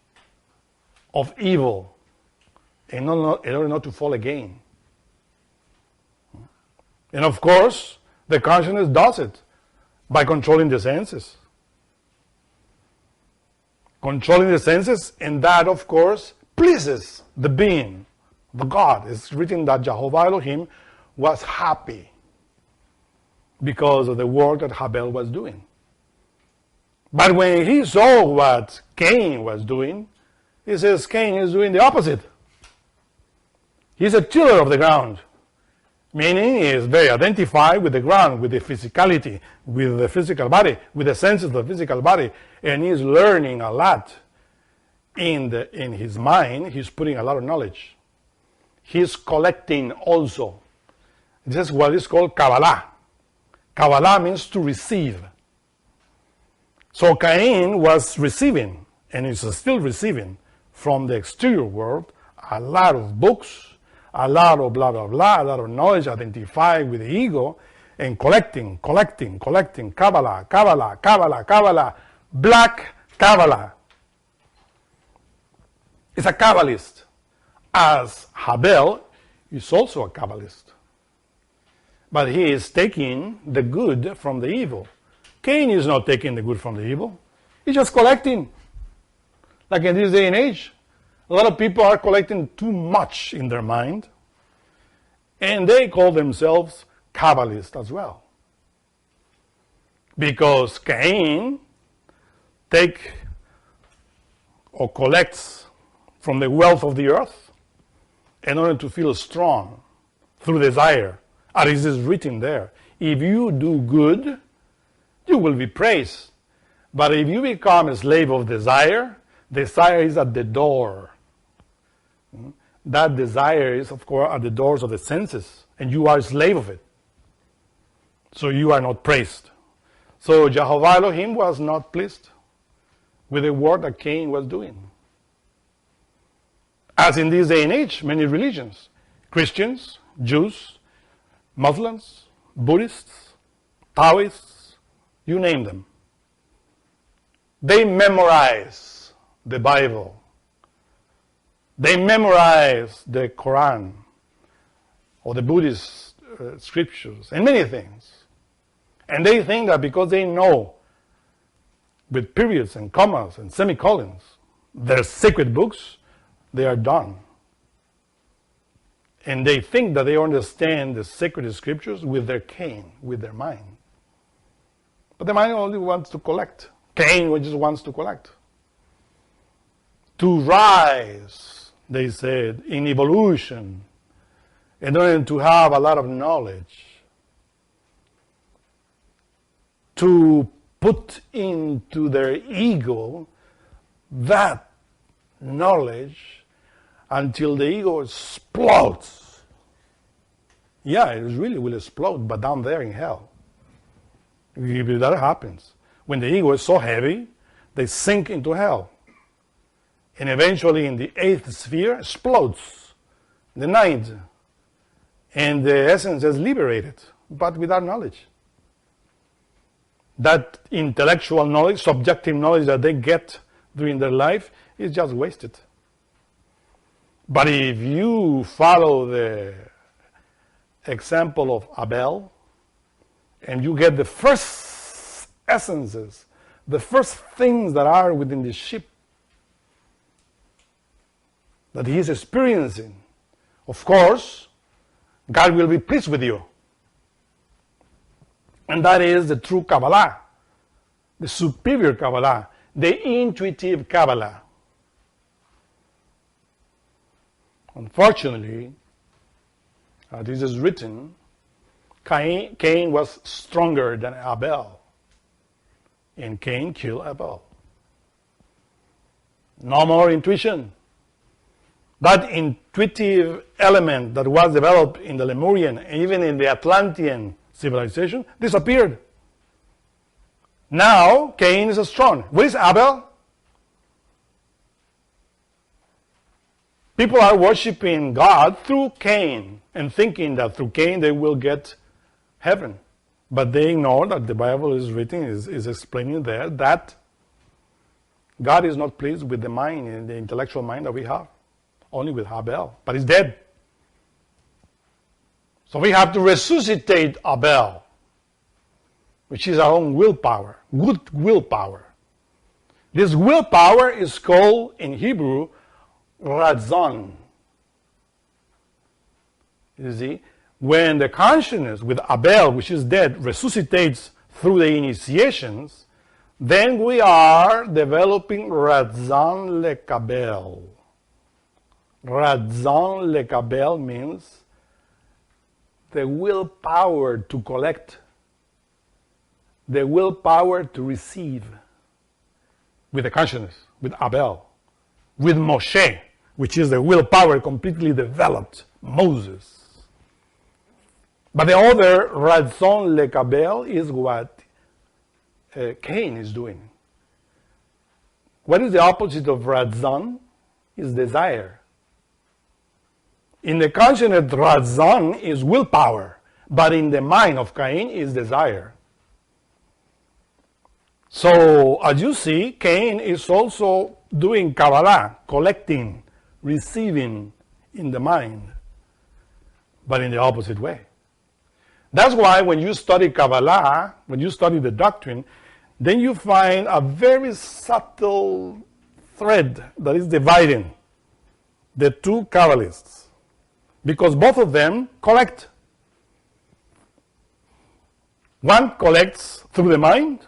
of evil in order not to fall again. And of course, the consciousness does it by controlling the senses. Controlling the senses, and that, of course, pleases the being, the God. It's written that Jehovah Elohim was happy because of the work that Habel was doing. But when he saw what Cain was doing, he says Cain is doing the opposite. He's a tiller of the ground, meaning he is very identified with the ground, with the physicality, with the physical body, with the senses of the physical body, and he's learning a lot. In his mind, he's putting a lot of knowledge. He's collecting also. This is what is called Kabbalah. Kabbalah means to receive. So Cain was receiving, and is still receiving, from the exterior world, a lot of books, a lot of blah, blah, blah, a lot of knowledge identified with the ego, and collecting, Kabbalah, black Kabbalah. Is a Kabbalist, as Habel is also a Kabbalist. But he is taking the good from the evil. Cain is not taking the good from the evil. He's just collecting. Like in this day and age, a lot of people are collecting too much in their mind, and they call themselves Kabbalists as well. Because Cain collects from the wealth of the earth in order to feel strong through desire. As it is written there, if you do good, you will be praised. But if you become a slave of desire, desire is at the door. That desire is, of course, at the doors of the senses, and you are a slave of it. So you are not praised. So Jehovah Elohim was not pleased with the work that Cain was doing. As in this day and age, many religions, Christians, Jews, Muslims, Buddhists, Taoists, you name them. They memorize the Bible. They memorize the Quran or the Buddhist scriptures and many things. And they think that because they know with periods and commas and semicolons their sacred books, they are done. And they think that they understand the sacred scriptures with their Cain, with their mind. But the mind only wants to collect. Cain just wants to collect. To rise, they said, in evolution, in order to have a lot of knowledge, to put into their ego that knowledge until the ego explodes. Yeah, it really will explode, but down there in hell. If that happens, when the ego is so heavy, they sink into hell. And eventually in the 8th sphere explodes, the 9th. And the essence is liberated, but without knowledge. That intellectual knowledge, subjective knowledge that they get during their life is just wasted. But if you follow the example of Abel, and you get the first essences, the first things that are within the ship that he is experiencing, of course, God will be pleased with you. And that is the true Kabbalah, the superior Kabbalah, the intuitive Kabbalah. Unfortunately, this is written, Cain was stronger than Abel, and Cain killed Abel. No more intuition. That intuitive element that was developed in the Lemurian, even in the Atlantean civilization, disappeared. Now, Cain is strong. Where is Abel? People are worshiping God through Cain and thinking that through Cain they will get heaven. But they ignore that the Bible is written, is explaining there that God is not pleased with the mind, the intellectual mind that we have, only with Abel, but he's dead. So we have to resuscitate Abel, which is our own willpower, good willpower. This willpower is called in Hebrew razon. You see, when the consciousness with Abel, which is dead, resuscitates through the initiations, then we are developing razon lekabel. Razon lekabel means the willpower to collect, the willpower to receive, with the consciousness, with Abel, with Moshe, which is the willpower completely developed, Moses. But the other razon lekabel is what Cain is doing. What is the opposite of razon? Is desire. In the consciousness, razon is willpower, but in the mind of Cain is desire. So, as you see, Cain is also doing Kabbalah, collecting, receiving in the mind, but in the opposite way. That's why when you study Kabbalah, when you study the doctrine, then you find a very subtle thread that is dividing the two Kabbalists, because both of them collect. One collects through the mind,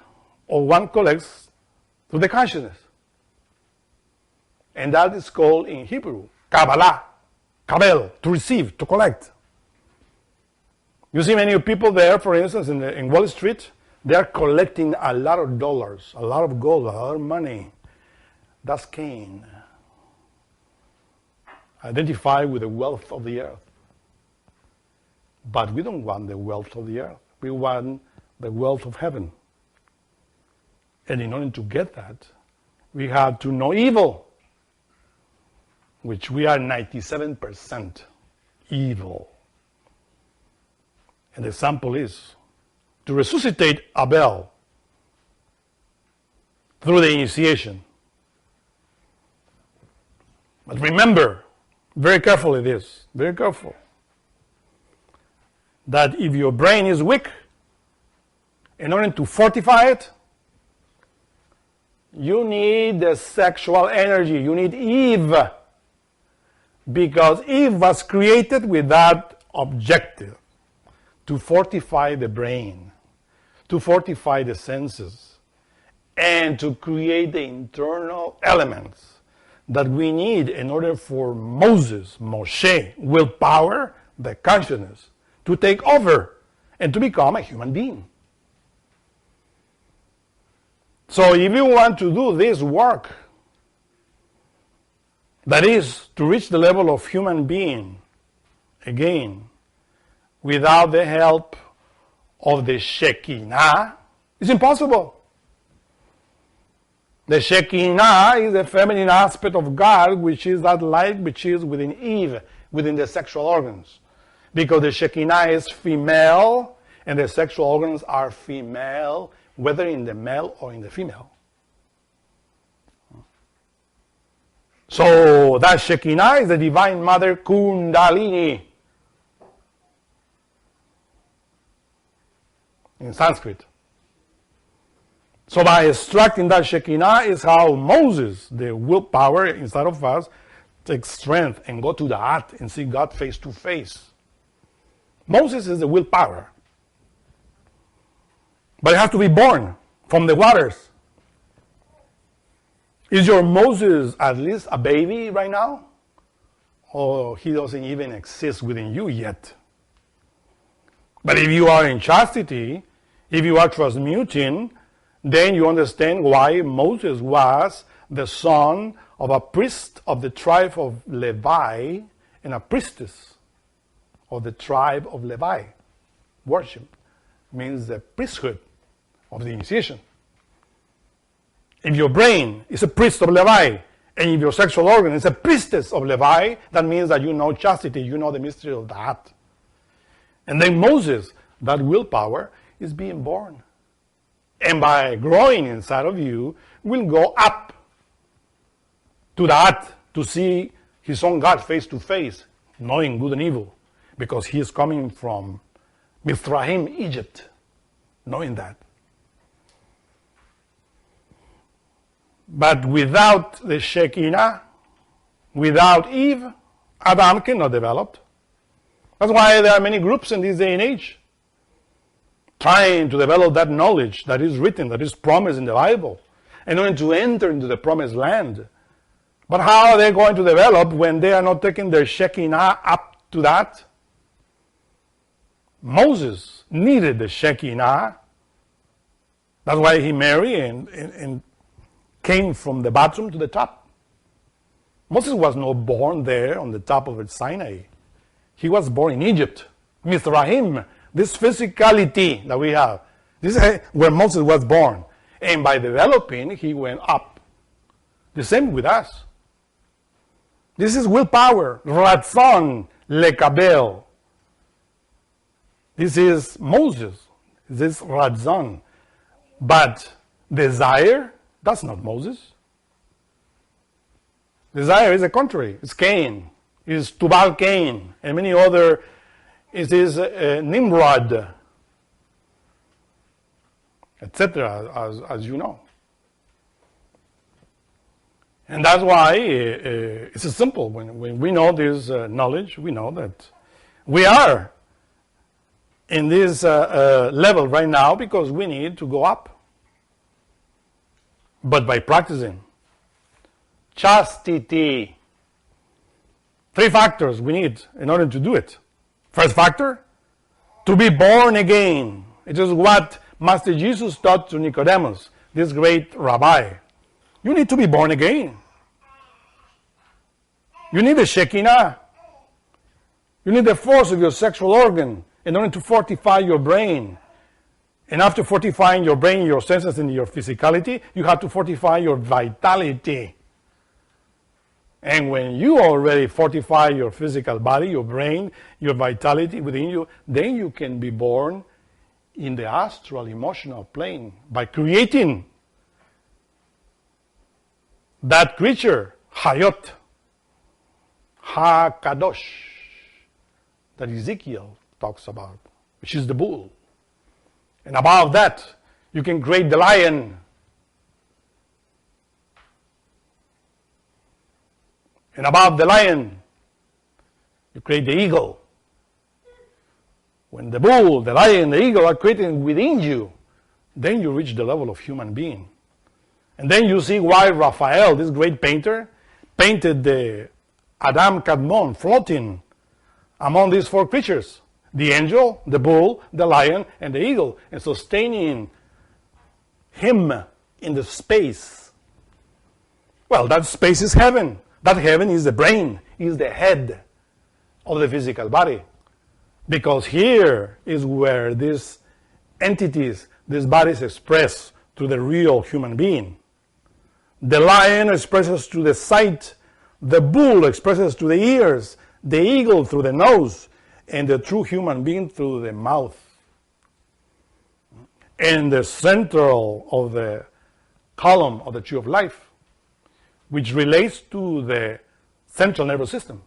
or one collects through the consciousness. And that is called in Hebrew, Kabbalah, Kabel, to receive, to collect. You see many people there, for instance, in Wall Street, they are collecting a lot of dollars, a lot of gold, a lot of money. That's Cain. Identified with the wealth of the earth. But we don't want the wealth of the earth. We want the wealth of heaven. And in order to get that, we have to know evil, which we are 97% evil. And the example is to resuscitate Abel through the initiation. But remember, very carefully this, very careful, that if your brain is weak, in order to fortify it, you need the sexual energy. You need Eve. Because Eve was created with that objective, to fortify the brain, to fortify the senses, and to create the internal elements that we need in order for Moses, Moshe, willpower, the consciousness, to take over and to become a human being. So if you want to do this work, that is, to reach the level of human being, again, without the help of the Shekinah, it's impossible. The Shekinah is the feminine aspect of God, which is that light which is within Eve, within the sexual organs. Because the Shekinah is female, and the sexual organs are female, whether in the male or in the female. So that Shekinah is the Divine Mother Kundalini in Sanskrit. So by extracting that Shekinah is how Moses, the willpower inside of us, takes strength and go to the heart and see God face to face. Moses is the willpower. But it has to be born from the waters. Is your Moses at least a baby right now? Or he doesn't even exist within you yet? But if you are in chastity, if you are transmuting, then you understand why Moses was the son of a priest of the tribe of Levi and a priestess of the tribe of Levi. Worship means the priesthood of the initiation. If your brain is a priest of Levi, and if your sexual organ is a priestess of Levi, that means that you know chastity, you know the mystery of that. And then Moses, that willpower, is being born. And by growing inside of you, will go up to that to see his own God face to face, knowing good and evil, because he is coming from Mizraim, Egypt, knowing that. But without the Shekinah, without Eve, Adam cannot develop. That's why there are many groups in this day and age trying to develop that knowledge that is written, that is promised in the Bible, in order to enter into the promised land. But how are they going to develop when they are not taking their Shekinah up to that? Moses needed the Shekinah. That's why he married and came from the bottom to the top. Moses was not born there on the top of Sinai. He was born in Egypt, Mizraim, this physicality that we have. This is where Moses was born. And by developing, he went up. The same with us. This is willpower, ratzon lekabel. This is Moses. This is ratzon. But desire, that's not Moses. Desire is the contrary. It's Cain. It's Tubal Cain. And many other. It is Nimrod. Etc. As you know. And that's why it's simple. When we know this knowledge, we know that we are in this level right now because we need to go up. But by practicing chastity, 3 factors we need in order to do it. First factor, to be born again. It is what Master Jesus taught to Nicodemus, this great rabbi. You need to be born again. You need the Shekinah. You need the force of your sexual organ in order to fortify your brain. And after fortifying your brain, your senses, and your physicality, you have to fortify your vitality. And when you already fortify your physical body, your brain, your vitality within you, then you can be born in the astral emotional plane by creating that creature, Hayot, HaKadosh, that Ezekiel talks about, which is the bull. And above that, you can create the lion. And above the lion, you create the eagle. When the bull, the lion, the eagle are created within you, then you reach the level of human being. And then you see why Raphael, this great painter, painted the Adam Kadmon floating among these 4 creatures. The angel, the bull, the lion, and the eagle, and sustaining him in the space. Well, that space is heaven. That heaven is the brain, is the head of the physical body. Because here is where these entities, these bodies express to the real human being. The lion expresses to the sight, the bull expresses to the ears, the eagle through the nose, and the true human being through the mouth. And the central of the column of the tree of life, which relates to the central nervous system.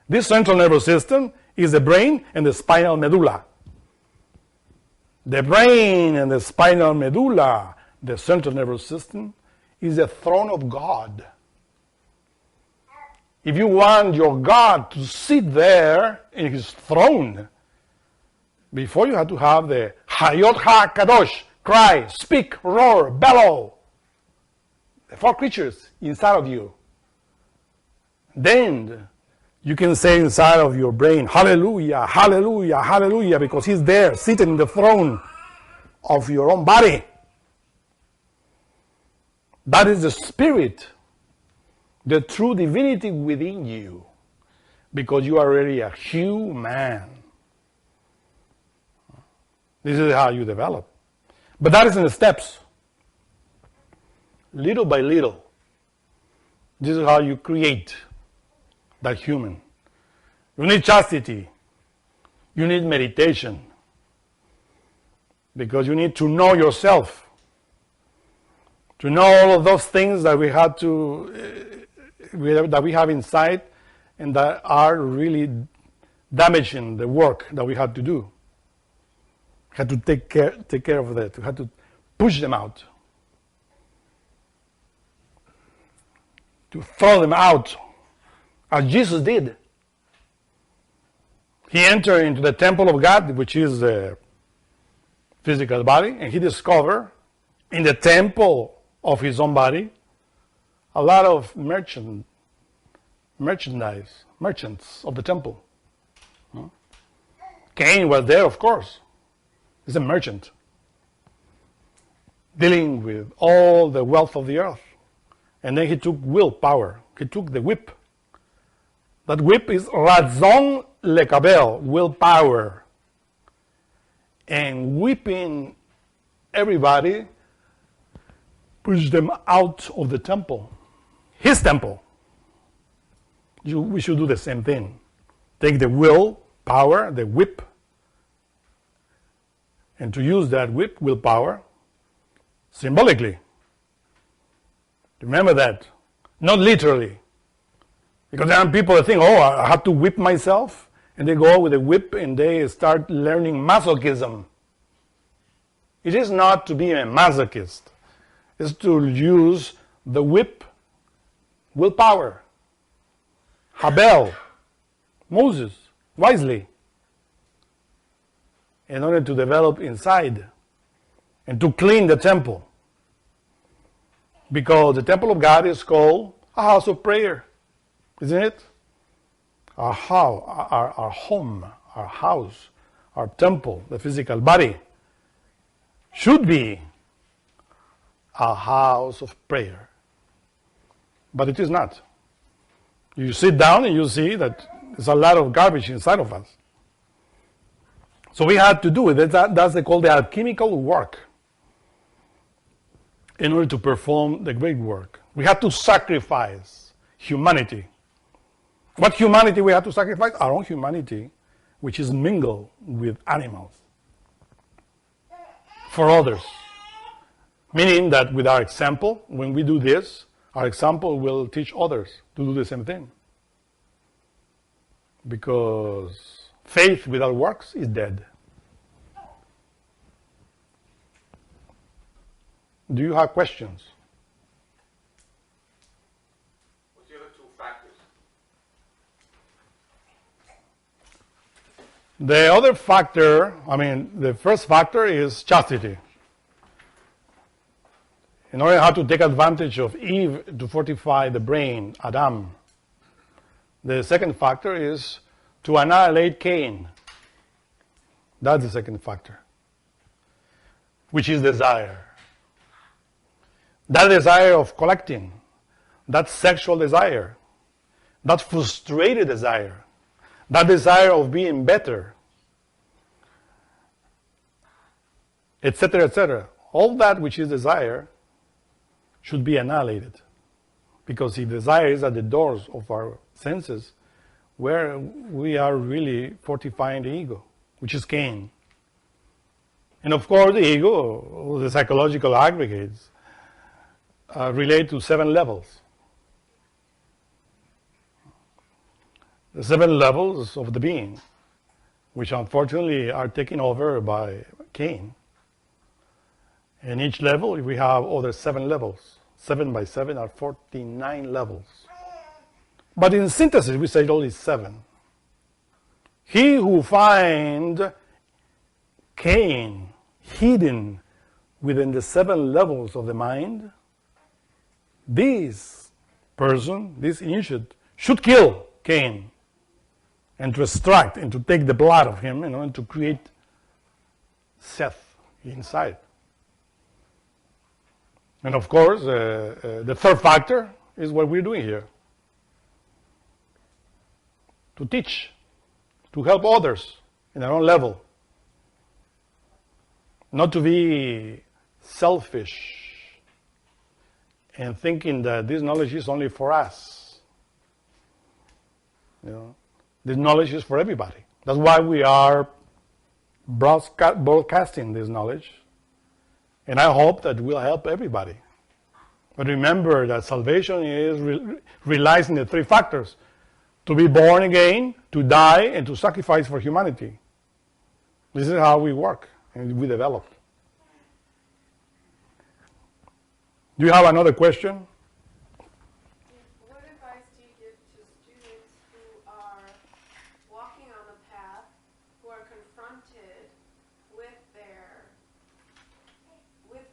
This central nervous system is the brain and the spinal medulla. The brain and the spinal medulla, the central nervous system, is the throne of God. If you want your God to sit there in his throne, before you have to have the Hayot HaKadosh, cry, speak, roar, bellow, the four creatures inside of you. Then you can say inside of your brain, hallelujah, hallelujah, hallelujah, because he's there, sitting in the throne of your own body. That is the spirit, the true divinity within you, because you are already a human. This is how you develop. But that is in the steps. Little by little. This is how you create that human. You need chastity. You need meditation. Because you need to know yourself. To know all of those things that we have that we have inside and that are really damaging the work that we have to do. We have to take care of that. We have to push them out. To throw them out, as Jesus did. He entered into the temple of God, which is the physical body, and he discovered in the temple of his own body a lot of merchants of the temple. Cain was there, of course. He's a merchant dealing with all the wealth of the earth. And then he took willpower. He took the whip. That whip is razon lekabel, willpower. And whipping everybody, push them out of the temple. His temple. We should do the same thing. Take the willpower, the whip, and to use that whip, willpower, symbolically. Remember that. Not literally. Because there are people that think, oh, I have to whip myself. And they go with a whip and they start learning masochism. It is not to be a masochist. It's to use the whip, willpower. Abel, Moses, wisely. In order to develop inside and to clean the temple. Because the temple of God is called a house of prayer, isn't it? Our house, our home, our house, our temple, the physical body, should be a house of prayer. But it is not. You sit down and you see that there's a lot of garbage inside of us. So we have to do it. That's called the alchemical work. In order to perform the great work, we have to sacrifice humanity. What humanity we have to sacrifice? Our own humanity, which is mingled with animals. For others. Meaning that with our example, when we do this, our example will teach others to do the same thing. Because faith without works is dead. Do you have questions? What's the other two factors? The other factor, the first factor is chastity. In order how to take advantage of Eve to fortify the brain, Adam. The second factor is to annihilate Cain. That's the second factor, which is desire. That desire of collecting, that sexual desire, that frustrated desire, that desire of being better, etc., etc. All that which is desire should be annihilated. Because if desire is at the doors of our senses, where we are really fortifying the ego, which is Cain. And of course, the ego, the psychological aggregates, relate to 7 levels. The 7 levels of the being, which unfortunately are taken over by Cain. And each level, we have other 7 levels. 7 by 7 are 49 levels. But in synthesis, we say only 7. He who finds Cain hidden within the 7 levels of the mind, this person, this initiate, should kill Cain and to extract and to take the blood of him, and to create Seth inside. And of course, the third factor is what we're doing here. To teach, to help others in their own level. Not to be selfish and thinking that this knowledge is only for us. This knowledge is for everybody. That's why we are broadcasting this knowledge. And I hope that will help everybody. But remember that salvation is relies in the 3 factors. To be born again, to die, and to sacrifice for humanity. This is how we work and we develop. Do you have another question? What advice do you give to students who are walking on the path, who are confronted with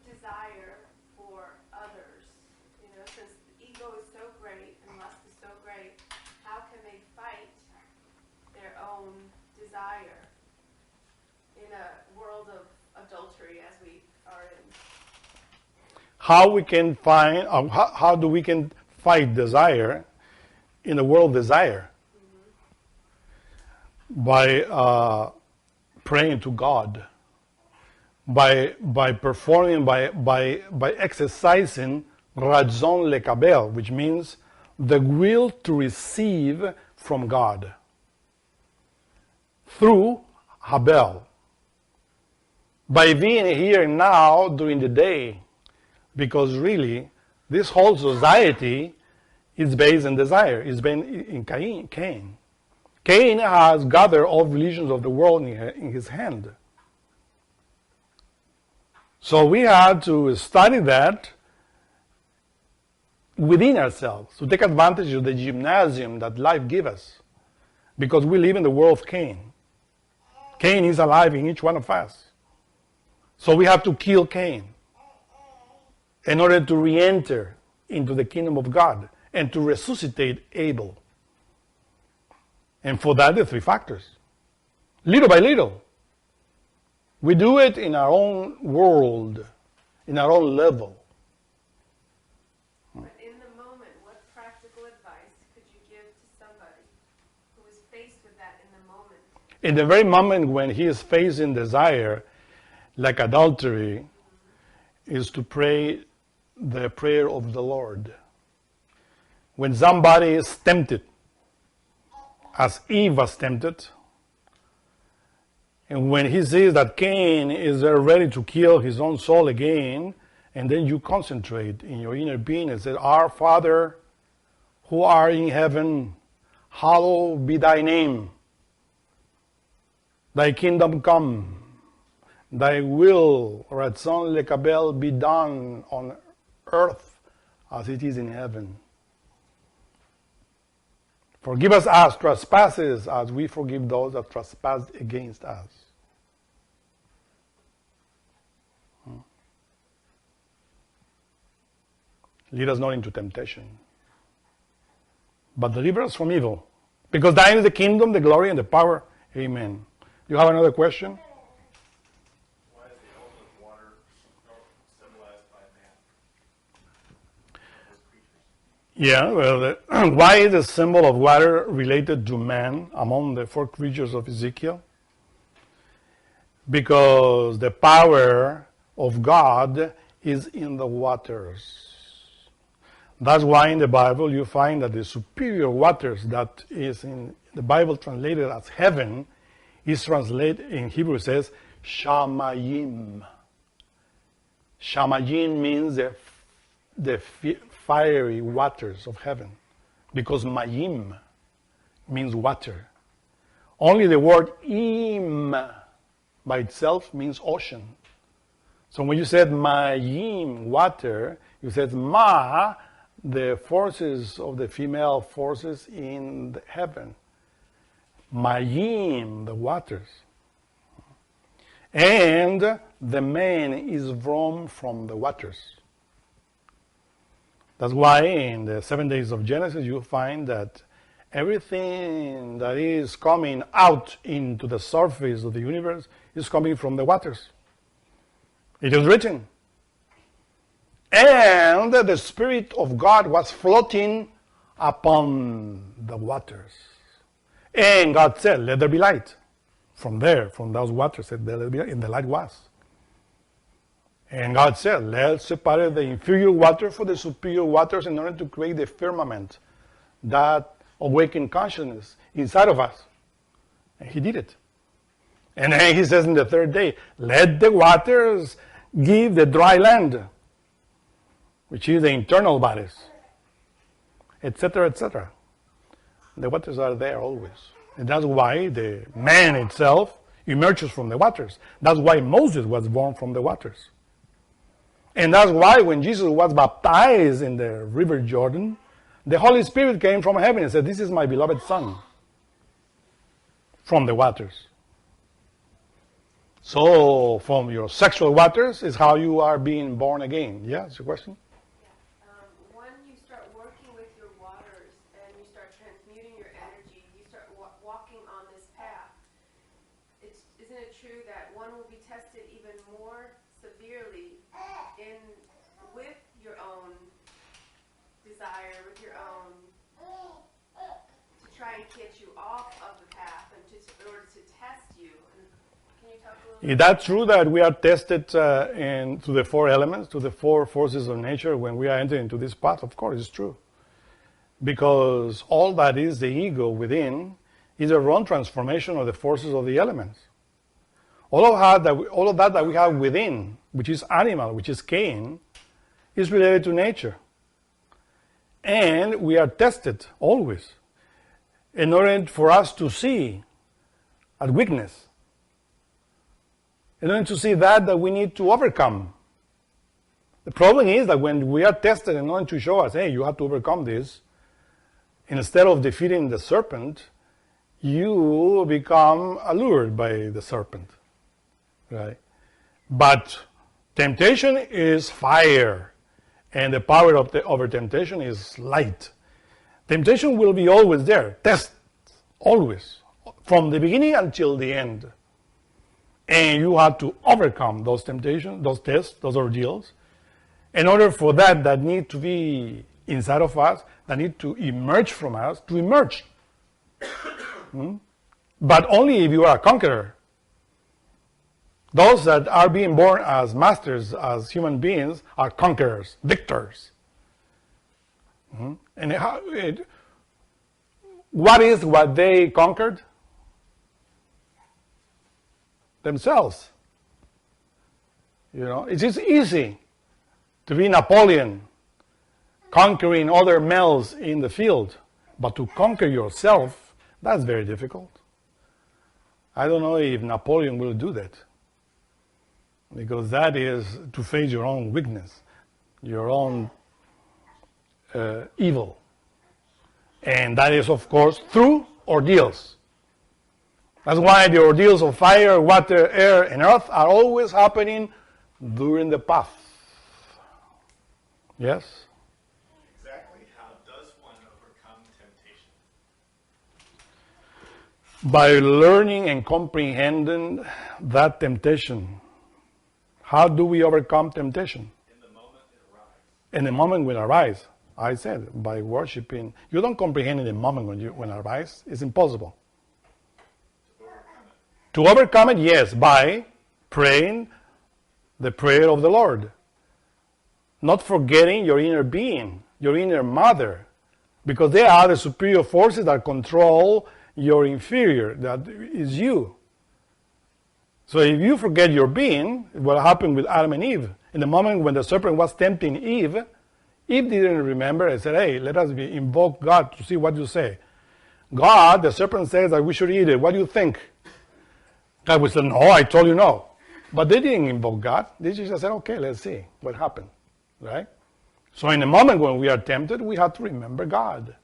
desire for others? Since the ego is so great and lust is so great, how can they fight their own desire in a world of adultery as we are in? How we can find, how do we can fight desire in the world of desire? By praying to God, by performing, by exercising razon le Abel, which means the will to receive from God through Abel, by being here now during the day, because really this whole society is based on desire, is based in Cain. Cain has gathered all religions of the world in his hand. So we have to study that within ourselves, to take advantage of the gymnasium that life gives us, because we live in the world of Cain. Cain is alive in each one of us. So we have to kill Cain in order to re-enter into the kingdom of God and to resuscitate Abel. And for that, the 3 factors. Little by little. We do it in our own world, in our own level. But in the moment, what practical advice could you give to somebody who is faced with that in the moment? In the very moment when he is facing desire, like adultery, is to pray the prayer of the Lord. When somebody is tempted, as Eve was tempted, and when he sees that Cain is there ready to kill his own soul again, and then you concentrate in your inner being and say, Our Father, who art in heaven, hallowed be thy name. Thy kingdom come. Thy will, razon le Abel, be done on earth as it is in heaven. Forgive us our trespasses as we forgive those that trespass against us. Lead us not into temptation, but deliver us from evil. Because thine is the kingdom, the glory, and the power. Amen. You have another question? Why is the element of water symbolized by man? Yeah, well, why is the symbol of water related to man among the 4 creatures of Ezekiel? Because the power of God is in the waters. That's why in the Bible you find that the superior waters that is in the Bible translated as heaven is translated in Hebrew, it says Shamayim. Shamayim means the fiery waters of heaven, because Mayim means water. Only the word Im by itself means ocean. So when you said Mayim, water, you said Ma, the forces of the female forces in the heaven. Mayim, the waters. And the man is drawn from the waters. That's why in the 7 days of Genesis you find that everything that is coming out into the surface of the universe is coming from the waters. It is written. And the Spirit of God was floating upon the waters. And God said, let there be light. From there, from those waters, said, let there be light. And the light was. And God said, let's separate the inferior water from the superior waters in order to create the firmament, that awakened consciousness inside of us. And he did it. And then he says in the 3rd day, let the waters give the dry land, which is the internal bodies, etc., etc. The waters are there always. And that's why the man itself emerges from the waters. That's why Moses was born from the waters. And that's why when Jesus was baptized in the river Jordan, the Holy Spirit came from heaven and said, this is my beloved Son, from the waters. So from your sexual waters is how you are being born again. Yeah, that's your question? When you start working with your waters and you start transmuting your energy, you start walking on this path, isn't it true that one will be tested even more severely with your own desire, with your own, to try and get you off of the path and in order to test you? And can you talk a little bit? Is that true that we are tested to the 4 elements, to the 4 forces of nature when we are entering into this path? Of course, it's true. Because all that is the ego within is a wrong transformation of the forces of the elements. All of that we have within, which is animal, which is Cain, is related to nature. And we are tested always in order for us to see our weakness. In order to see that we need to overcome. The problem is that when we are tested in order to show us, hey, you have to overcome this, instead of defeating the serpent, you become allured by the serpent. Right? But temptation is fire, and the power of over temptation is light. Temptation will be always there. Test, always, from the beginning until the end. And you have to overcome those temptations, those tests, those ordeals, in order for that need to be inside of us, that need to emerge from us, to emerge. But only if you are a conqueror. Those that are being born as masters, as human beings, are conquerors, victors. And what is what they conquered? Themselves. You know, it is easy to be Napoleon, conquering other males in the field, but to conquer yourself, that's very difficult. I don't know if Napoleon will do that, because that is to face your own weakness, your own evil. And that is, of course, through ordeals. That's why the ordeals of fire, water, air, and earth are always happening during the path. Yes? Exactly how does one overcome temptation? By learning and comprehending that temptation. How do we overcome temptation? In the moment it arrives. In the moment when it arises. I said, by worshiping. You don't comprehend in the moment when it arises. It's impossible. To overcome it, yes, by praying the prayer of the Lord. Not forgetting your inner being, your inner mother, because they are the superior forces that control your inferior, that is you. So if you forget your being, what happened with Adam and Eve, in the moment when the serpent was tempting Eve, Eve didn't remember and said, hey, let us invoke God to see what you say. God, the serpent says that we should eat it. What do you think? God would say, no, I told you no. But they didn't invoke God. They just said, okay, let's see what happened. Right? So in the moment when we are tempted, we have to remember God.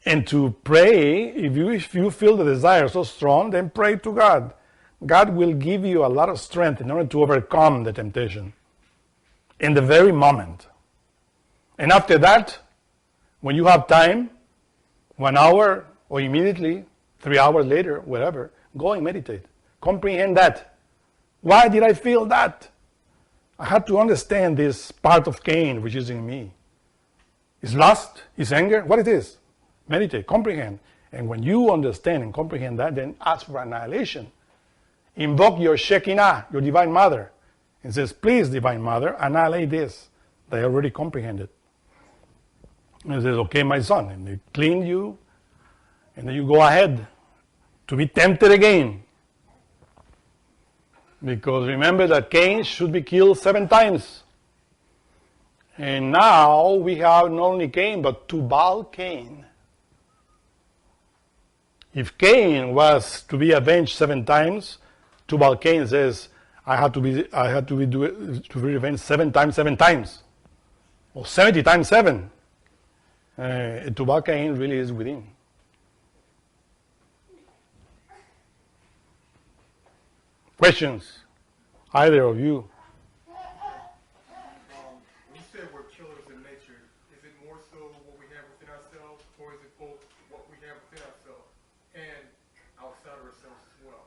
And to pray, if you feel the desire so strong, then pray to God. God will give you a lot of strength in order to overcome the temptation in the very moment. And after that, when you have time, 1 hour or immediately, 3 hours later, whatever, go and meditate. Comprehend that. Why did I feel that? I had to understand this part of Cain which is in me. Is lust? Is anger? What it is? Meditate, comprehend. And when you understand and comprehend that, then ask for annihilation. Invoke your Shekinah, your Divine Mother, and says, please, Divine Mother, annihilate this. They already comprehended. And it says, okay, my son. And they clean you, and then you go ahead to be tempted again. Because remember that Cain should be killed 7 times. And now we have not only Cain, but Tubal Cain. If Cain was to be avenged 7 times, Tubal Cain says, I had to be revenged 7 times, 7 times. Or 70 times 7. Tubal Cain really is within. Questions? Either of you? You said we're killers in nature. Is it more so what we have within ourselves, or is it both what we have within ourselves and outside of ourselves as well?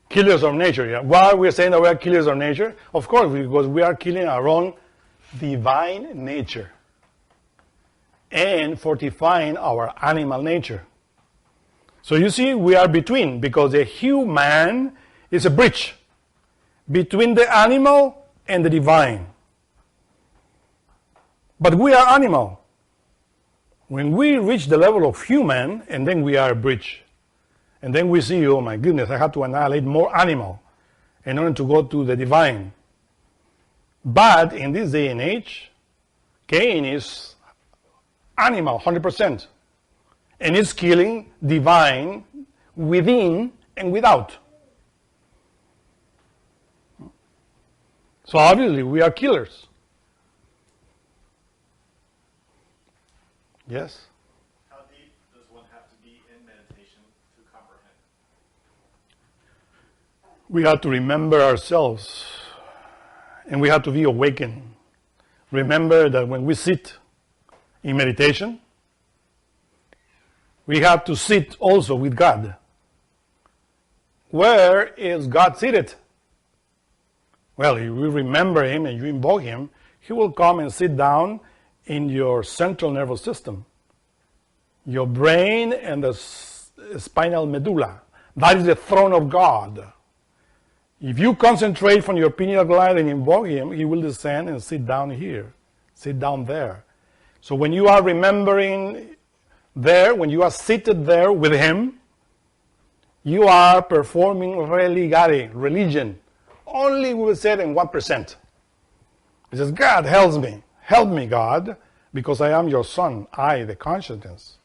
Killers of nature, yeah. Why are we saying that we are killers of nature? Of course, because we are killing our own divine nature and fortifying our animal nature. So you see, we are between, because the human is a bridge between the animal and the divine. But we are animal. When we reach the level of human, and then we are a bridge. And then we see, oh my goodness, I have to annihilate more animal in order to go to the divine. But in this day and age, Cain is animal, 100%. And is killing divine within and without. So obviously we are killers. Yes? How deep does one have to be in meditation to comprehend? We have to remember ourselves, and we have to be awakened. Remember that when we sit in meditation, we have to sit also with God. Where is God seated? Well, if you remember Him and you invoke Him, He will come and sit down in your central nervous system, your brain and the spinal medulla. That is the throne of God. If you concentrate from your pineal gland and invoke Him, He will descend and sit down here, sit down there. So when you are remembering there, when you are seated there with Him, you are performing religare, religion. Only we will say it in 1%. It says, God help me, God, because I am your son, I, the consciousness.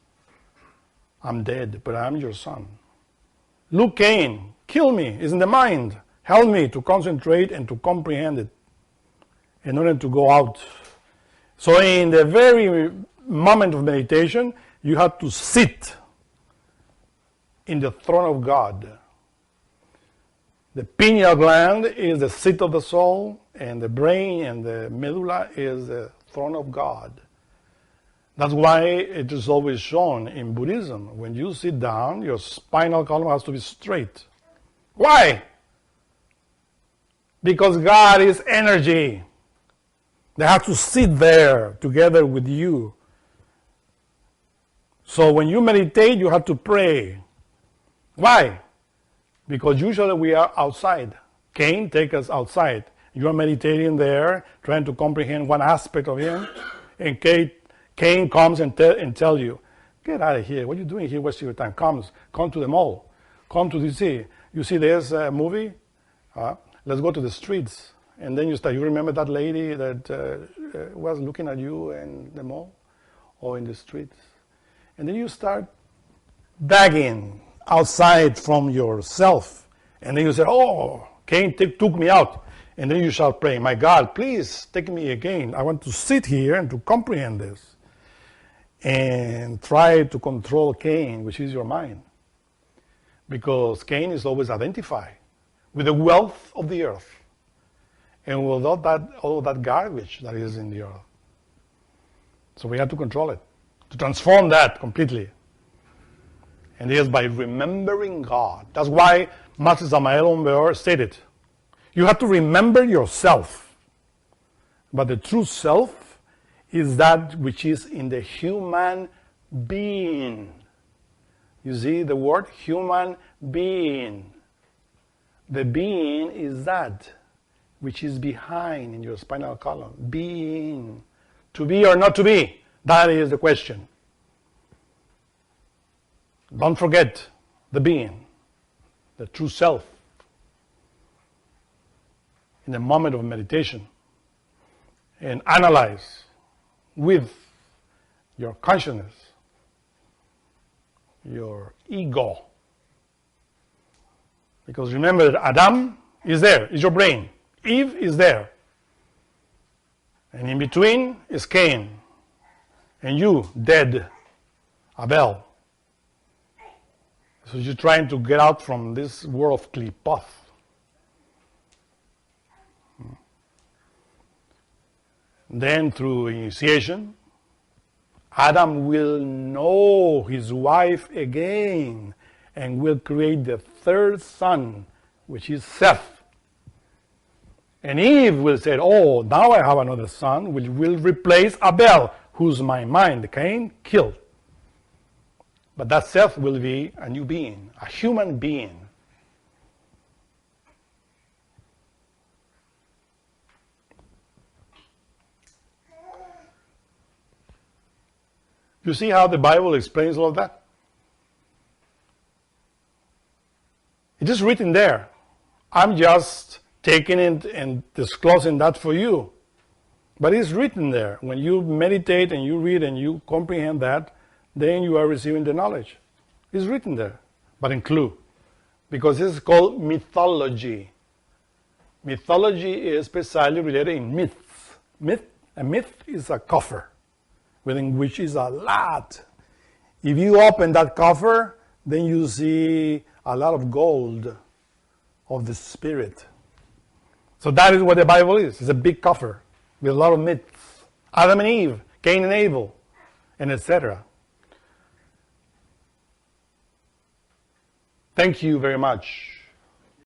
I'm dead, but I am your son. Look, Cain, kill me, it's in the mind. Help me to concentrate and to comprehend it in order to go out. So in the very moment of meditation, you have to sit in the throne of God. The pineal gland is the seat of the soul, and the brain and the medulla is the throne of God. That's why it is always shown in Buddhism. When you sit down, your spinal column has to be straight. Why? Because God is energy. They have to sit there together with you. So when you meditate, you have to pray. Why? Because usually we are outside. Cain take us outside. You are meditating there, trying to comprehend one aspect of him, and Cain comes and tell you, get out of here. What are you doing here wasting your time? Come to the mall. Come to the city. You see there's a movie? Let's go to the streets. And then you remember that lady that was looking at you in the mall or in the streets? And then you start begging outside from yourself. And then you say, oh, Cain took me out. And then you shall pray, my God, please take me again. I want to sit here and to comprehend this. And try to control Cain, which is your mind. Because Cain is always identified with the wealth of the earth. And with all of that garbage that is in the earth. So we have to control it. To transform that completely. And it is by remembering God. That's why Master Samael Onbeor stated, you have to remember yourself. But the true self is that which is in the human being. You see the word human being. The being is that which is behind in your spinal column. Being. To be or not to be? That is the question. Don't forget the being, the true self. In the moment of meditation, and analyze with your consciousness, your ego. Because remember that Adam is there, is your brain. Eve is there. And in between is Cain. And you, dead, Abel. So you're trying to get out from this world of klipoth. Then through initiation, Adam will know his wife again and will create the third son, which is Seth. And Eve will say, oh, now I have another son, which will replace Abel, who's my mind, Cain killed. But that Seth will be a new being, a human being. You see how the Bible explains all of that? It is written there. I'm just taking it and disclosing that for you. But it's written there. When you meditate and you read and you comprehend that, then you are receiving the knowledge. It's written there, but in clue. Because this is called mythology. Mythology is precisely related in myths. A myth is a coffer, within which is a lot. If you open that coffer, then you see a lot of gold of the spirit. So that is what the Bible is. It's a big coffer with a lot of myths. Adam and Eve, Cain and Abel, and etc. Thank you very much.